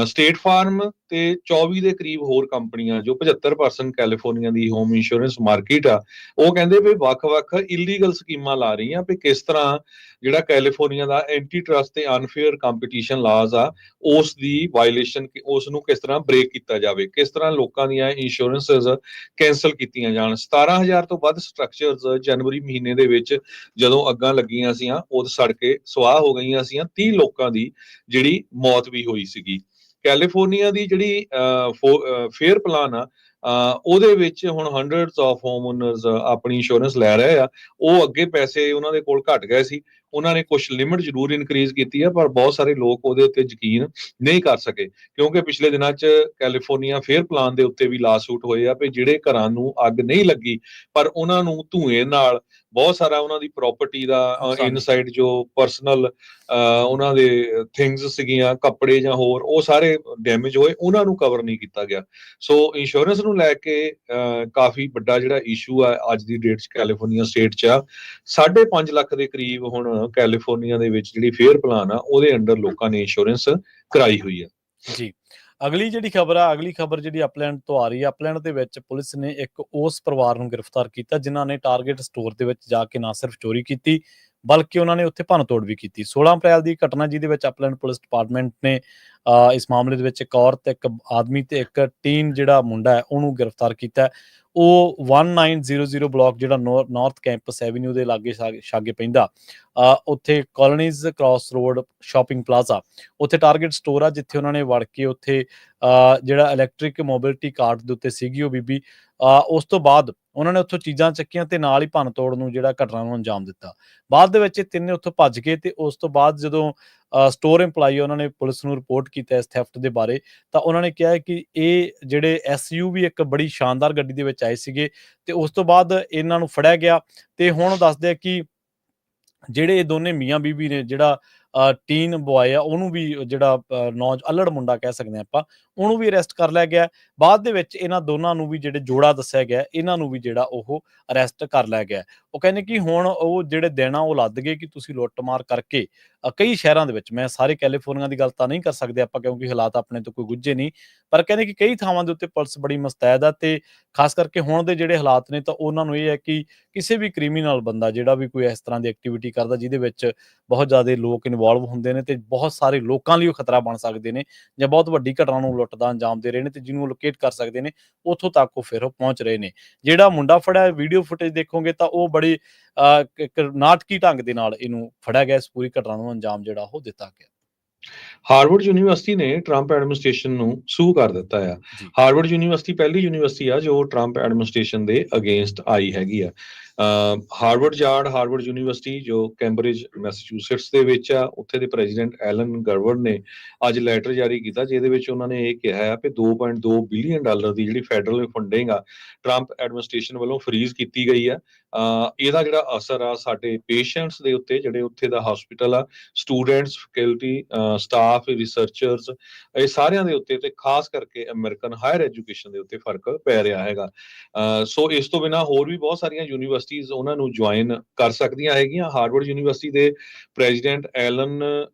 ਸਟੇਟ ਫਾਰਮ ਤੇ 24 ਦੇ ਕਰੀਬ ਹੋਰ ਕੰਪਨੀਆਂ, ਜੋ 75% ਕੈਲੀਫੋਰਨੀਆ ਦੀ ਹੋਮ ਇੰਸ਼ੋਰੈਂਸ ਮਾਰਕੀਟ ਆ, ਉਹ ਕਹਿੰਦੇ ਵੀ ਵੱਖ-ਵੱਖ ਇਲੀਗਲ ਸਕੀਮਾਂ ਲਾ ਰਹੀਆਂ ਵੀ ਕਿਸ ਤਰ੍ਹਾਂ ਜਿਹੜਾ ਕੈਲੀਫੋਰਨੀਆ ਦਾ ਐਂਟੀ ਟਰਸਟ ਤੇ ਅਨਫੇਅਰ ਕੰਪੀਟੀਸ਼ਨ ਲਾਜ਼ ਆ, ਉਸ ਦੀ ਵਾਇਲੇਸ਼ਨ, ਉਸ ਨੂੰ ਕਿਸ ਤਰ੍ਹਾਂ ਬ੍ਰੇਕ ਕੀਤਾ ਜਾਵੇ, ਕਿਸ ਤਰ੍ਹਾਂ ਲੋਕਾਂ ਦੀਆਂ ਇੰਸ਼ੋਰੈਂਸਸ ਕੈਂਸਲ ਕੀਤੀਆਂ ਜਾਣ। 17,000 ਤੋਂ ਵੱਧ ਸਟਰਕਚਰਸ ਜਨਵਰੀ ਮਹੀਨੇ ਦੇ ਵਿੱਚ ਜਦੋਂ ਅੱਗਾਂ ਲੱਗੀਆਂ ਸੀਆਂ, ਉਦੋਂ ਸੜ ਕੇ ਸੁਆਹ ਹੋ ਗਈਆਂ ਸੀਆਂ। 30 ਲੋਕਾਂ ਦੀ ਜਿਹੜੀ ਮੌਤ ਵੀ ਹੋਈ ਸੀਗੀ। ਕੈਲੀਫੋਰਨੀਆ ਦੀ ਜਿਹੜੀ ਫੇਅਰ ਪਲਾਨ ਆ, ਉਹਦੇ ਵਿੱਚ ਹੁਣ ਹੰਡਰਡਸ ਆਫ ਹੋਮ ਓਨਰਸ ਆਪਣੀ ਇੰਸ਼ੋਰੈਂਸ ਲੈ ਰਹੇ ਆ। ਉਹ ਅੱਗੇ ਪੈਸੇ ਉਹਨਾਂ ਦੇ ਕੋਲ ਘਟ ਗਏ ਸੀ, ਉਹਨਾਂ ਨੇ ਕੁਝ ਲਿਮਿਟ ਜ਼ਰੂਰ ਇਨਕਰੀਜ਼ ਕੀਤੀ ਹੈ, ਪਰ ਬਹੁਤ ਸਾਰੇ ਲੋਕ ਉਹਦੇ ਉੱਤੇ ਯਕੀਨ ਨਹੀਂ ਕਰ ਸਕੇ, ਕਿਉਂਕਿ ਪਿਛਲੇ ਦਿਨਾਂ 'ਚ ਕੈਲੀਫੋਰਨੀਆ ਫੇਅਰ ਪਲਾਨ ਦੇ ਉੱਤੇ ਵੀ ਲਾਸੂਟ ਹੋਏ ਆ ਵੀ ਜਿਹੜੇ ਘਰਾਂ ਨੂੰ ਅੱਗ ਨਹੀਂ ਲੱਗੀ, ਪਰ ਉਹਨਾਂ ਨੂੰ ਧੂਏ ਨਾਲ ਬਹੁਤ ਸਾਰਾ ਉਹਨਾਂ ਦੀ ਪ੍ਰਾਪਰਟੀ ਦਾ ਇਨਸਾਈਡ ਜੋ ਪਰਸਨਲ ਉਹਨਾਂ ਦੇ ਥਿੰਗਸ ਸੀਗੀਆਂ, ਕੱਪੜੇ ਜਾਂ ਹੋਰ, ਉਹ ਸਾਰੇ ਡੈਮੇਜ ਹੋਏ, ਉਹਨਾਂ ਨੂੰ ਕਵਰ ਨਹੀਂ ਕੀਤਾ ਗਿਆ। ਸੋ ਇੰਸ਼ੋਰੈਂਸ ਨੂੰ ਲੈ ਕੇ ਕਾਫੀ ਵੱਡਾ ਜਿਹੜਾ ਇਸ਼ੂ ਆ ਅੱਜ ਦੀ ਡੇਟ 'ਚ ਕੈਲੀਫੋਰਨੀਆ ਸਟੇਟ 'ਚ ਆ। 5.5 ਲੱਖ ਦੇ ਕਰੀਬ ਹੁਣ ਕੈਲੀਫੋਰਨੀਆ ਦੇ ਵਿੱਚ ਜਿਹੜੀ ਫੇਅਰ ਪਲਾਨ ਆ, ਉਹਦੇ ਅੰਡਰ ਲੋਕਾਂ ਨੇ ਇੰਸ਼ੋਰੈਂਸ ਕਰਾਈ ਹੋਈ ਆ।
ਜੀ, ਅਗਲੀ ਜਿਹੜੀ ਖਬਰ ਆ, ਅਗਲੀ ਖਬਰ ਜਿਹੜੀ ਅਪਲੈਂਡ ਤੋਂ ਆ ਰਹੀ ਹੈ। ਅਪਲੈਂਡ ਦੇ ਵਿੱਚ ਪੁਲਿਸ ਨੇ ਇੱਕ ਉਸ ਪਰਿਵਾਰ ਨੂੰ ਗ੍ਰਿਫਤਾਰ ਕੀਤਾ ਜਿਨ੍ਹਾਂ ਨੇ ਟਾਰਗੇਟ ਸਟੋਰ ਦੇ ਵਿੱਚ ਜਾ ਕੇ ਨਾ ਸਿਰਫ ਚੋਰੀ ਕੀਤੀ, ਬਲਕਿ ਉਹਨਾਂ ਨੇ ਉੱਥੇ ਭੰਨਤੋੜ ਵੀ ਕੀਤੀ। 16 ਅਪ੍ਰੈਲ ਦੀ ਘਟਨਾ, ਜਿਹਦੇ ਵਿੱਚ ਅਪਲੈਂਡ ਪੁਲਿਸ ਡਿਪਾਰਟਮੈਂਟ ਨੇ ਇਸ ਮਾਮਲੇ ਦੇ ਵਿੱਚ ਇੱਕ ਔਰਤ, ਇੱਕ ਆਦਮੀ ਤੇ ਇੱਕ ਟੀਨ ਜਿਹੜਾ ਮੁੰਡਾ ਹੈ ਉਹਨੂੰ ਗ੍ਰਿਫਤਾਰ ਕੀਤਾ। ਉਹ 1900 ਬਲਾਕ ਜਿਹੜਾ ਨਾਰਥ ਕੈਂਪਸ ਐਵੀਨਿਊ ਦੇ ਲਾਗੇ ਛਾਗੇ ਪੈਂਦਾ, ਉੱਥੇ colonies cross road shopping plaza, ਉੱਥੇ ਟਾਰਗੇਟ ਸਟੋਰ ਆ, ਜਿੱਥੇ ਉਹਨਾਂ ਨੇ ਵੜ ਕੇ ਉੱਥੇ ਜਿਹੜਾ ਇਲੈਕਟ੍ਰਿਕ ਮੋਬਿਲਿਟੀ ਕਾਰਡ ਦੇ ਉੱਤੇ ਸੀਗੀ ਉਹ ਬੀਬੀ, ਉਸ ਤੋਂ ਬਾਅਦ ਉਹਨਾਂ ਨੇ ਉੱਥੋਂ ਚੀਜ਼ਾਂ ਚੱਕੀਆਂ ਤੇ ਨਾਲ ਹੀ ਭੰਨ ਤੋੜ ਨੂੰ ਜਿਹੜਾ ਘਟਨਾ ਨੂੰ ਅੰਜਾਮ ਦਿੱਤਾ। ਬਾਅਦ ਦੇ ਵਿੱਚ ਇਹ ਤਿੰਨੇ ਉੱਥੋਂ ਭੱਜ ਗਏ ਤੇ ਉਸ ਤੋਂ ਬਾਅਦ ਜਦੋਂ ਸਟੋਰ ਇੰਪਲਾਈ ਉਹਨਾਂ ਨੇ ਪੁਲਿਸ ਨੂੰ ਰਿਪੋਰਟ ਕੀਤਾ ਇਸ ਥੈਫਟ ਦੇ ਬਾਰੇ, ਤਾਂ ਉਹਨਾਂ ਨੇ ਕਿਹਾ ਕਿ ਇਹ ਜਿਹੜੇ SUV ਇੱਕ ਬੜੀ ਸ਼ਾਨਦਾਰ ਗੱਡੀ ਦੇ ਵਿੱਚ ਆਏ ਸੀਗੇ ਤੇ ਉਸ ਤੋਂ ਬਾਅਦ ਇਹਨਾਂ ਨੂੰ ਫੜਿਆ ਗਿਆ। ਤੇ ਹੁਣ ਦੱਸਦੇ ਆ ਕਿ ਜਿਹੜੇ ਇਹ ਦੋਨੇ ਮੀਆਂ ਬੀਬੀ ਨੇ, ਜਿਹੜਾ ਟੀਨ ਬੁਆਏ ਆ ਉਹਨੂੰ ਵੀ, ਜਿਹੜਾ ਅਲੜ ਮੁੰਡਾ ਕਹਿ ਸਕਦੇ ਆਪਾਂ, ਉਹਨੂੰ ਵੀ ਅਰੈਸਟ ਕਰ ਲਿਆ ਗਿਆ। ਬਾਅਦ ਦੇ ਵਿੱਚ ਇਹਨਾਂ ਦੋਨਾਂ ਨੂੰ ਵੀ, ਜਿਹੜੇ ਜੋੜਾ ਦੱਸਿਆ ਗਿਆ, ਇਹਨਾਂ ਨੂੰ ਵੀ ਜਿਹੜਾ ਉਹ ਅਰੈਸਟ ਕਰ ਲਿਆ ਗਿਆ। ਉਹ ਕਹਿੰਦੇ ਕਿ ਹੁਣ ਉਹ ਜਿਹੜੇ ਦਿਨ ਆ ਉਹ ਲੱਦ ਗਏ ਕਿ ਤੁਸੀਂ ਲੁੱਟਮਾਰ ਕਰਕੇ ਕਈ ਸ਼ਹਿਰਾਂ ਦੇ ਵਿੱਚ, ਮੈਂ ਸਾਰੇ ਕੈਲੀਫੋਰਨੀਆ ਦੀ ਗੱਲ ਤਾਂ ਨਹੀਂ ਕਰ ਸਕਦੇ ਆਪਾਂ ਕਿਉਂਕਿ ਹਾਲਾਤ ਆਪਣੇ ਤੋਂ ਕੋਈ ਗੁੱਝੇ ਨਹੀਂ, ਪਰ ਕਹਿੰਦੇ ਕਿ ਕਈ ਥਾਵਾਂ ਦੇ ਉੱਤੇ ਪੁਲਿਸ ਬੜੀ ਮੁਸਤੈਦ ਆ ਤੇ ਖਾਸ ਕਰਕੇ ਹੁਣ ਦੇ ਜਿਹੜੇ ਹਾਲਾਤ ਨੇ ਤਾਂ ਉਹਨਾਂ ਨੂੰ ਇਹ ਹੈ ਕਿ ਕਿਸੇ ਵੀ ਕ੍ਰਿਮੀਨਲ ਬੰਦਾ ਜਿਹੜਾ ਵੀ ਕੋਈ ਇਸ ਤਰ੍ਹਾਂ ਦੀ ਐਕਟੀਵਿਟੀ ਕਰਦਾ ਜਿਹਦੇ ਵਿੱਚ ਬਹੁਤ ਜ਼ਿਆਦਾ ਲੋਕ ਇਨਵੋਲਵ ਹੁੰਦੇ ਨੇ ਤੇ ਬਹੁਤ ਸਾਰੇ ਲੋਕਾਂ ਲਈ ਉਹ ਖਤਰਾ ਬਣ ਸਕਦੇ ਨੇ ਜਾਂ ਬਹੁਤ ਵੱਡੀ ਘਟਨਾ ਨੂੰ ਲੁੱਟ ਦਾ ਅੰਜਾਮ ਦੇ ਰਹੇ ਨੇ ਤੇ ਜਿਹਨੂੰ ਲੋਕੇਟ ਕਰ ਸਕਦੇ ਨੇ, ਉੱਥੋਂ ਤੱਕ ਉਹ ਫਿਰ ਪਹੁੰਚ ਰਹੇ ਨੇ। ਜਿਹੜਾ ਮੁੰਡਾ ਫੜਿਆ, ਵੀਡੀਓ ਫੁਟੇਜ ਦੇਖੋਗੇ ਤਾਂ ਉਹ ਬੜੀ ਇੱਕ ਨਾਟਕੀ ਢੰਗ ਦੇ ਨਾਲ ਇਹਨੂੰ ਫੜਿਆ ਗਿਆ, ਇਸ ਪੂਰੀ ਘਟਨਾ ਨੂੰ ਅੰਜਾਮ ਜਿਹੜਾ ਉਹ ਦਿੱਤਾ ਗਿਆ।
ਹਾਰਵਰਡ ਯੂਨੀਵਰਸਿਟੀ ਨੇ ਟਰੰਪ ਐਡਮਿਨਿਸਟ੍ਰੇਸ਼ਨ ਨੂੰ ਸੂ ਕਰ ਦਿੱਤਾ ਆ। ਹਾਰਵਰਡ ਯੂਨੀਵਰਸਿਟੀ ਪਹਿਲੀ ਯੂਨੀਵਰਸਿਟੀ ਆ ਜੋ ਟਰੰਪ ਐਡਮਿਨਿਸਟ੍ਰੇਸ਼ਨ ਦੇ ਅਗੇਂਸਟ ਆਈ ਹੈਗੀ ਆ। ਹਾਰਵਰਡ ਯੂਨੀਵਰਸਿਟੀ ਜੋ ਕੈਂਬਰਿਜ ਮੈਸੇਚਿਊਸੇਟਸ ਦੇ ਵਿੱਚ ਆ, ਉੱਥੇ ਦੇ ਪ੍ਰੈਜ਼ੀਡੈਂਟ ਐਲਨ ਗਰਵਰਡ ਨੇ ਅੱਜ ਲੈਟਰ ਜਾਰੀ ਕੀਤਾ, ਜਿਹਦੇ ਵਿੱਚ ਉਹਨਾਂ ਨੇ ਇਹ ਕਿਹਾ ਆ ਕਿ $2.2 ਬਿਲੀਅਨ ਦੀ ਜਿਹੜੀ ਫੈਡਰਲ ਫੰਡਿੰਗ ਆ ਟਰੰਪ ਐਡਮਿਨਿਸਟ੍ਰੇਸ਼ਨ ਵੱਲੋਂ ਫਰੀਜ਼ ਕੀਤੀ ਗਈ ਆ। ਇਹਦਾ ਜਿਹੜਾ ਅਸਰ ਆ ਸਾਡੇ ਪੇਸ਼ੈਂਟਸ ਦੇ ਉੱਤੇ, ਜਿਹੜੇ ਉੱਥੇ ਦਾ ਹਸਪੀਟਲ ਆ, ਸਟੂਡੈਂਟਸ, ਫੈਕਲਟੀ, ਸਟਾਫ, ਰਿਸਰਚਰਸ, ਇਹ ਸਾਰਿਆਂ ਦੇ ਉੱਤੇ ਤੇ ਖਾਸ ਕਰਕੇ ਅਮਰੀਕਨ ਹਾਇਰ ਐਜੂਕੇਸ਼ਨ ਦੇ ਉੱਤੇ ਫਰਕ ਪੈ ਰਿਹਾ ਹੈਗਾ। ਸੋ ਇਸ ਤੋਂ ਬਿਨਾਂ ਹੋਰ ਵੀ ਬਹੁਤ ਸਾਰੀਆਂ ਯੂਨੀਵਰਸਿਟੀਜ਼ ਉਹਨਾਂ ਨੂੰ ਜੁਆਇਨ ਕਰ ਸਕਦੀਆਂ ਹੈਗੀਆਂ। ਹਾਰਵਰਡ ਯੂਨੀਵਰਸਿਟੀ ਦੇ ਪ੍ਰੈਜ਼ੀਡੈਂਟ ਐਲਨ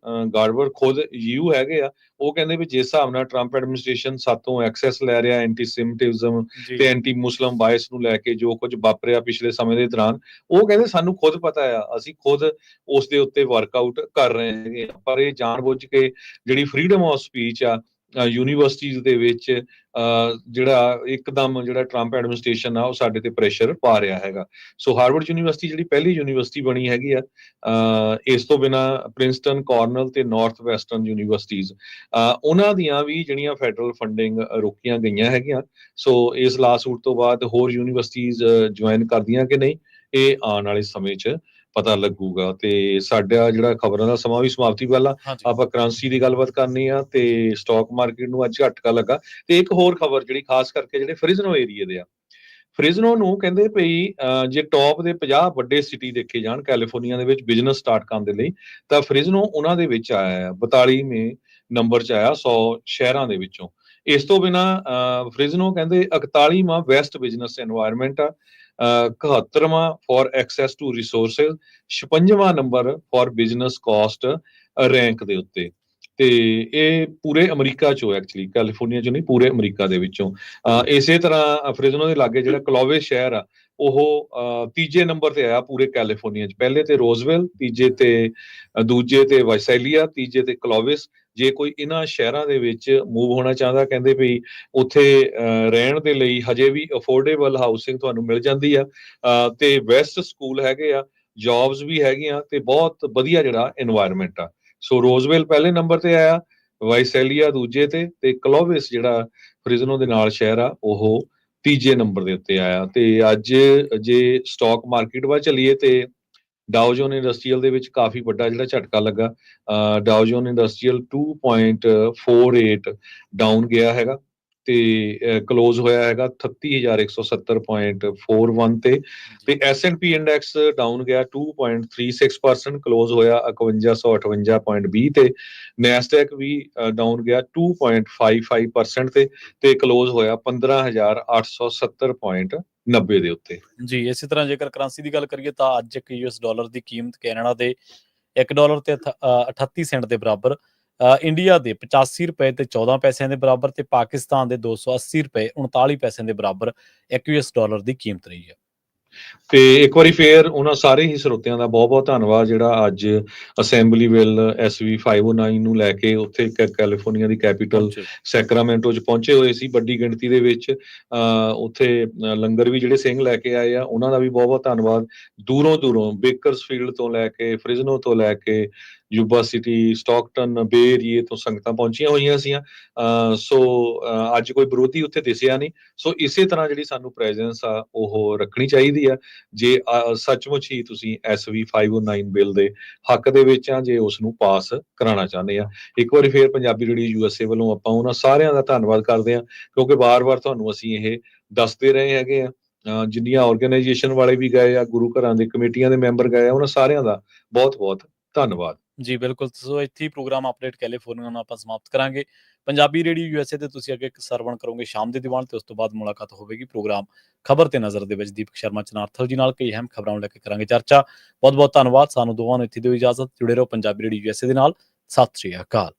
ਗਾਰਵਰ ਖੁਦ ਯੂ ਹੈਗੇ ਆ, ਉਹ ਕਹਿੰਦੇ ਵੀ ਜਿਸ ਹਿਸਾਬ ਨਾਲ ਟਰੰਪ ਐਡਮਿਨਿਸਟ੍ਰੇਸ਼ਨ ਸਾਤੋਂ ਐਕਸੈਸ ਲੈ ਰਿਹਾ ਐਂਟੀਸੈਮਿਟਿਜ਼ਮ ਤੇ ਐਂਟੀ ਮੁਸਲਿਮ ਬਾਇਸ ਨੂੰ ਲੈ ਕੇ ਜੋ ਕੁਝ ਵਾਪਰਿਆ ਪਿਛਲੇ ਸਮੇਂ ਦੇ ਦੌਰਾਨ, ਉਹ ਕਹਿੰਦੇ ਸਾਨੂੰ ਖੁਦ ਪਤਾ ਆ, ਅਸੀਂ ਖੁਦ ਉਸ ਦੇ ਉੱਤੇ ਵਰਕਆਊਟ ਕਰ ਰਹੇ ਹੈਗੇ, ਪਰ ਇਹ ਜਾਣਬੁੱਝ ਕੇ ਜਿਹੜੀ ਫਰੀडम ਆਫ ਸਪੀਚ ਆ ਯੂਨੀਵਰਸਿਟੀਜ਼ ਦੇ ਵਿੱਚ ਜਿਹੜਾ ਇੱਕਦਮ ਜਿਹੜਾ ਟਰੰਪ ਐਡਮਿਨਿਸਟ੍ਰੇਸ਼ਨ ਆ ਉਹ ਸਾਡੇ ਤੇ ਪ੍ਰੈਸ਼ਰ ਪਾ ਰਿਹਾ ਹੈਗਾ। ਸੋ ਹਾਰਵਰਡ ਯੂਨੀਵਰਸਿਟੀ ਜਿਹੜੀ ਪਹਿਲੀ ਯੂਨੀਵਰਸਿਟੀ ਬਣੀ ਹੈਗੀ ਆ, ਇਸ ਤੋਂ ਬਿਨਾਂ ਪ੍ਰਿੰਸਟਨ, ਕਾਰਨਲ ਤੇ ਨਾਰਥ ਵੈਸਟਰਨ ਯੂਨੀਵਰਸਿਟੀਜ਼, ਉਹਨਾਂ ਦੀਆਂ ਵੀ ਜਿਹੜੀਆਂ ਫੈਡਰਲ ਫੰਡਿੰਗ ਰੋਕੀਆਂ ਗਈਆਂ ਹੈਗੀਆਂ। ਸੋ ਇਸ ਲਾਸੂਟ ਤੋਂ ਬਾਅਦ ਹੋਰ ਯੂਨੀਵਰਸਿਟੀਜ਼ ਜੁਆਇਨ ਕਰਦੀਆਂ ਕਿ ਨਹੀਂ, ਇਹ ਆਉਣ ਵਾਲੇ ਸਮੇਂ 'ਚ ਪਤਾ ਲੱਗੂਗਾ। ਤੇ ਸਾਡਾ ਜਿਹੜਾ ਖਬਰਾਂ ਦਾ ਸਮਾਂ ਵੀ ਸਮਾਪਤੀ ਵਾਲਾ, ਆਪਾਂ ਕਰੰਸੀ ਦੀ ਗੱਲਬਾਤ ਕਰਨੀ ਆ ਤੇ ਸਟਾਕ ਮਾਰਕੀਟ ਨੂੰ ਅੱਜ ਝਟਕਾ ਲੱਗਾ। ਤੇ ਇੱਕ ਹੋਰ ਖਬਰ ਜਿਹੜੀ ਖਾਸ ਕਰਕੇ ਜਿਹੜੇ ਫ੍ਰਿਜ਼ਨੋ ਏਰੀਏ ਦੇ ਆ, ਫ੍ਰਿਜ਼ਨੋ ਨੂੰ ਕਹਿੰਦੇ ਭਈ ਜੇ ਟੌਪ ਦੇ 50 ਵੱਡੇ ਸਿਟੀ ਦੇਖੇ ਜਾਣ ਕੈਲੀਫੋਰਨੀਆ ਦੇ ਵਿੱਚ ਬਿਜ਼ਨਸ ਸਟਾਰਟ ਕਰਨ ਦੇ ਲਈ, ਤਾਂ ਫ੍ਰਿਜ਼ਨੋ ਉਹਨਾਂ ਦੇ ਵਿੱਚ ਆਇਆ ਹੈ, 42ਵੇਂ ਨੰਬਰ 'ਚ ਆਇਆ 100 ਸ਼ਹਿਰਾਂ ਦੇ ਵਿੱਚੋਂ। ਇਸ ਤੋਂ ਬਿਨਾਂ ਫ੍ਰਿਜ਼ਨੋ ਕਹਿੰਦੇ 41ਵਾਂ ਬੈਸਟ ਬਿਜ਼ਨਸ ਐਨਵਾਇਰਨਮੈਂਟ ਆ, 71ਵਾਂ ਫॉर ਐਕਸੈਸ ਟੂ ਰਿਸੋਰਸਿਸ, 56ਵਾਂ number for business cost rank ਦੇ ਉੱਤੇ। ਤੇ ਇਹ ਪੂਰੇ ਅਮਰੀਕਾ ਚੋਂ ਐਕਚੁਅਲੀ, ਕੈਲੀਫੋਰਨੀਆ ਚੋਂ ਨਹੀਂ, ਪੂਰੇ ਅਮਰੀਕਾ ਦੇ ਵਿੱਚੋਂ। ਇਸੇ ਤਰ੍ਹਾਂ ਫ੍ਰਿਜ਼ਨੋ ਦੇ ਲਾਗੇ ਜਿਹੜਾ ਕਲੋਵੇਸ ਸ਼ਹਿਰ ਆ, ਉਹ ਤੀਜੇ ਨੰਬਰ ਤੇ ਆਇਆ ਪੂਰੇ ਕੈਲੀਫੋਰਨੀਆ 'ਚ। ਪਹਿਲੇ ਤੇ ਰੋਜ਼ਵੈਲ, ਤੀਜੇ ਤੇ ਦੂਜੇ ਤੇ ਵਾਈਸੈਲੀਆ, ਤੀਜੇ ਤੇ ਕਲੋਵੇਸ। ਜੇ ਕੋਈ ਇਹਨਾਂ ਸ਼ਹਿਰਾਂ ਦੇ ਵਿੱਚ ਮੂਵ ਹੋਣਾ ਚਾਹੁੰਦਾ, ਕਹਿੰਦੇ ਵੀ ਉੱਥੇ ਰਹਿਣ ਦੇ ਲਈ ਹਜੇ ਵੀ ਅਫੋਰਡੇਬਲ ਹਾਊਸਿੰਗ ਤੁਹਾਨੂੰ ਮਿਲ ਜਾਂਦੀ ਆ, ਤੇ ਬੈਸਟ ਸਕੂਲ ਹੈਗੇ ਆ, ਜੌਬਸ ਵੀ ਹੈਗੀਆਂ, ਤੇ ਬਹੁਤ ਵਧੀਆ ਜਿਹੜਾ এনवायरमेंट ਆ। ਸੋ ਰੋਜ਼ਵੈਲ ਪਹਿਲੇ ਨੰਬਰ ਤੇ ਆਇਆ, ਵਾਈਸੈਲੀਆ ਦੂਜੇ ਤੇ ਕਲੋਵਿਸ ਜਿਹੜਾ ਫ੍ਰਿਜ਼ਨੋ ਦੇ ਨਾਲ ਸ਼ਹਿਰ ਆ, ਉਹ ਤੀਜੇ ਨੰਬਰ ਦੇ ਉੱਤੇ ਆਇਆ। ਤੇ ਅੱਜ ਜੇ ਸਟਾਕ ਮਾਰਕੀਟ ਵੱਲ ਚੱਲੀਏ ਤੇ ਡਾਓ ਜੋਨ ਇੰਡਸਟਰੀਅਲ ਦੇ ਵਿੱਚ ਕਾਫੀ ਵੱਡਾ ਜਿਹੜਾ ਝਟਕਾ ਲੱਗਾ। ਡਾਓ ਜੋਨ ਇੰਡਸਟਰੀਅਲ 2.48 ਡਾਊਨ ਗਿਆ ਹੈਗਾ, ਤੇ ਕਲੋਜ਼ ਹੋਇਆ ਹੈਗਾ 38170.41 ਤੇ S&P ਇੰਡੈਕਸ ਡਾਊਨ ਗਿਆ 2.36%, ਕਲੋਜ਼ ਹੋਇਆ 5158.20 ਤੇ। ਨੈਸਡੈਕ ਵੀ ਡਾਊਨ ਗਿਆ 2.55% ਤੇ ਕਲੋਜ਼ ਹੋਇਆ 15870.90 ਦੇ ਉੱਤੇ।
ਜੀ, ਇਸੇ ਤਰ੍ਹਾਂ ਜੇਕਰ ਕਰੰਸੀ ਦੀ ਗੱਲ ਕਰੀਏ ਤਾਂ ਅੱਜ ਇੱਕ US ਡਾਲਰ ਦੀ ਕੀਮਤ ਕੈਨੇਡਾ ਦੇ $1 ਤੇ 38 ਸੈਂਟ ਦੇ ਬਰਾਬਰ, ਇੰਡੀਆ ਦੇ 85 ਰੁਪਏ ਤੇ 14 ਪੈਸਿਆਂ ਦੇ ਬਰਾਬਰ, ਤੇ ਪਾਕਿਸਤਾਨ ਦੇ 280 ਰੁਪਏ 39 ਪੈਸਿਆਂ ਦੇ ਬਰਾਬਰ ਇੱਕ US ਡਾਲਰ ਦੀ ਕੀਮਤ ਰਹੀ ਹੈ।
ਤੇ ਇੱਕ ਵਾਰੀ ਫੇਰ ਉਹਨਾਂ ਸਾਰੇ ਹੀ ਸਰੋਤਿਆਂ ਦਾ ਬਹੁਤ ਬਹੁਤ ਧੰਨਵਾਦ ਜਿਹੜਾ ਅੱਜ ਅਸੈਂਬਲੀ ਬਿੱਲ SV 509 ਨੂੰ ਲੈ ਕੇ ਉੱਥੇ ਕੈਲੀਫੋਰਨੀਆ ਦੀ ਕੈਪੀਟਲ ਸੈਕਰਾਮੈਂਟੋ 'ਚ ਪਹੁੰਚੇ ਹੋਏ ਸੀ ਵੱਡੀ ਗਿਣਤੀ ਦੇ ਵਿੱਚ। ਉੱਥੇ ਲੰਗਰ ਵੀ ਜਿਹੜੇ ਸਿੰਘ ਲੈ ਕੇ ਆਏ ਆ, ਉਹਨਾਂ ਦਾ ਵੀ ਬਹੁਤ ਬਹੁਤ ਧੰਨਵਾਦ। ਦੂਰੋਂ ਦੂਰੋਂ ਬੇਕਰਸਫੀਲਡ ਤੋਂ ਲੈ ਕੇ, ਫ੍ਰਿਜ਼ਨੋ ਤੋਂ ਲੈ ਕੇ, ਯੂਬਾ ਸਿਟੀ, ਸਟਾਕਟਨ, ਬੇ ਏਰੀਏ ਤੋਂ ਸੰਗਤਾਂ ਪਹੁੰਚੀਆਂ ਹੋਈਆਂ ਸੀਆਂ। ਸੋ ਅੱਜ ਕੋਈ ਵਿਰੋਧੀ ਉੱਥੇ ਦਿਸਿਆ ਨਹੀਂ। ਸੋ ਇਸੇ ਤਰ੍ਹਾਂ ਜਿਹੜੀ ਸਾਨੂੰ ਪ੍ਰੈਜ਼ੈਂਸ ਆ ਉਹ ਰੱਖਣੀ ਚਾਹੀਦੀ ਆ, ਜੇ ਸੱਚਮੁੱਚ ਹੀ ਤੁਸੀਂ SV 509 ਬਿੱਲ ਦੇ ਹੱਕ ਦੇ ਵਿੱਚ ਆ, ਜੇ ਉਸ ਨੂੰ ਪਾਸ ਕਰਾਉਣਾ ਚਾਹੁੰਦੇ ਆ। ਇੱਕ ਵਾਰੀ ਫੇਰ ਪੰਜਾਬੀ ਰੇਡੀਓ USA ਵੱਲੋਂ ਆਪਾਂ ਉਹਨਾਂ ਸਾਰਿਆਂ ਦਾ ਧੰਨਵਾਦ ਕਰਦੇ ਆ, ਕਿਉਂਕਿ ਵਾਰ-ਵਾਰ ਤੁਹਾਨੂੰ ਅਸੀਂ ਇਹ ਦੱਸਦੇ ਰਹੇ ਹੈਗੇ ਆ। ਜਿੰਨੀਆਂ ਆਰਗੇਨਾਈਜੇਸ਼ਨ ਵਾਲੇ ਵੀ ਗਏ ਆ, ਗੁਰੂ ਘਰਾਂ ਦੇ ਕਮੇਟੀਆਂ ਦੇ ਮੈਂਬਰ ਗਏ ਆ, ਉਹਨਾਂ ਸਾਰਿਆਂ ਦਾ ਬਹੁਤ-ਬਹੁਤ ਧੰਨਵਾਦ।
ਜੀ ਬਿਲਕੁਲ, ਸੋ ਇੱਥੇ ਹੀ ਪ੍ਰੋਗਰਾਮ ਅਪਡੇਟ ਕੈਲੀਫੋਰਨੀਆ ਨੂੰ ਆਪਾਂ ਸਮਾਪਤ ਕਰਾਂਗੇ। ਪੰਜਾਬੀ ਰੇਡੀਓ USA ਤੇ ਤੁਸੀਂ ਅੱਗੇ ਸਰਵਣ ਕਰੋਗੇ ਸ਼ਾਮ ਦੇ ਦੀਵਾਨ, ਤੇ ਉਸ ਤੋਂ ਬਾਅਦ ਮੁਲਾਕਾਤ ਹੋਵੇਗੀ ਪ੍ਰੋਗਰਾਮ ਖਬਰ ਤੇ ਨਜ਼ਰ ਦੇ ਵਿੱਚ ਦੀਪਕ ਸ਼ਰਮਾ ਚਨਾਰਥਲ ਜੀ ਨਾਲ ਕਈ ਅਹਿਮ ਖਬਰਾਂ ਨੂੰ ਲੈ ਕੇ ਕਰਾਂਗੇ ਚਰਚਾ। ਬਹੁਤ ਬਹੁਤ ਧੰਨਵਾਦ, ਸਾਨੂੰ ਦੋਵਾਂ ਨੂੰ ਇੱਥੇ ਦਿਓ ਇਜਾਜ਼ਤ। ਜੁੜੇ ਰਹੋ ਪੰਜਾਬੀ ਰੇਡੀਓ USA ਦੇ ਨਾਲ। ਸਤਿ ਸ਼੍ਰੀ ਅਕਾਲ।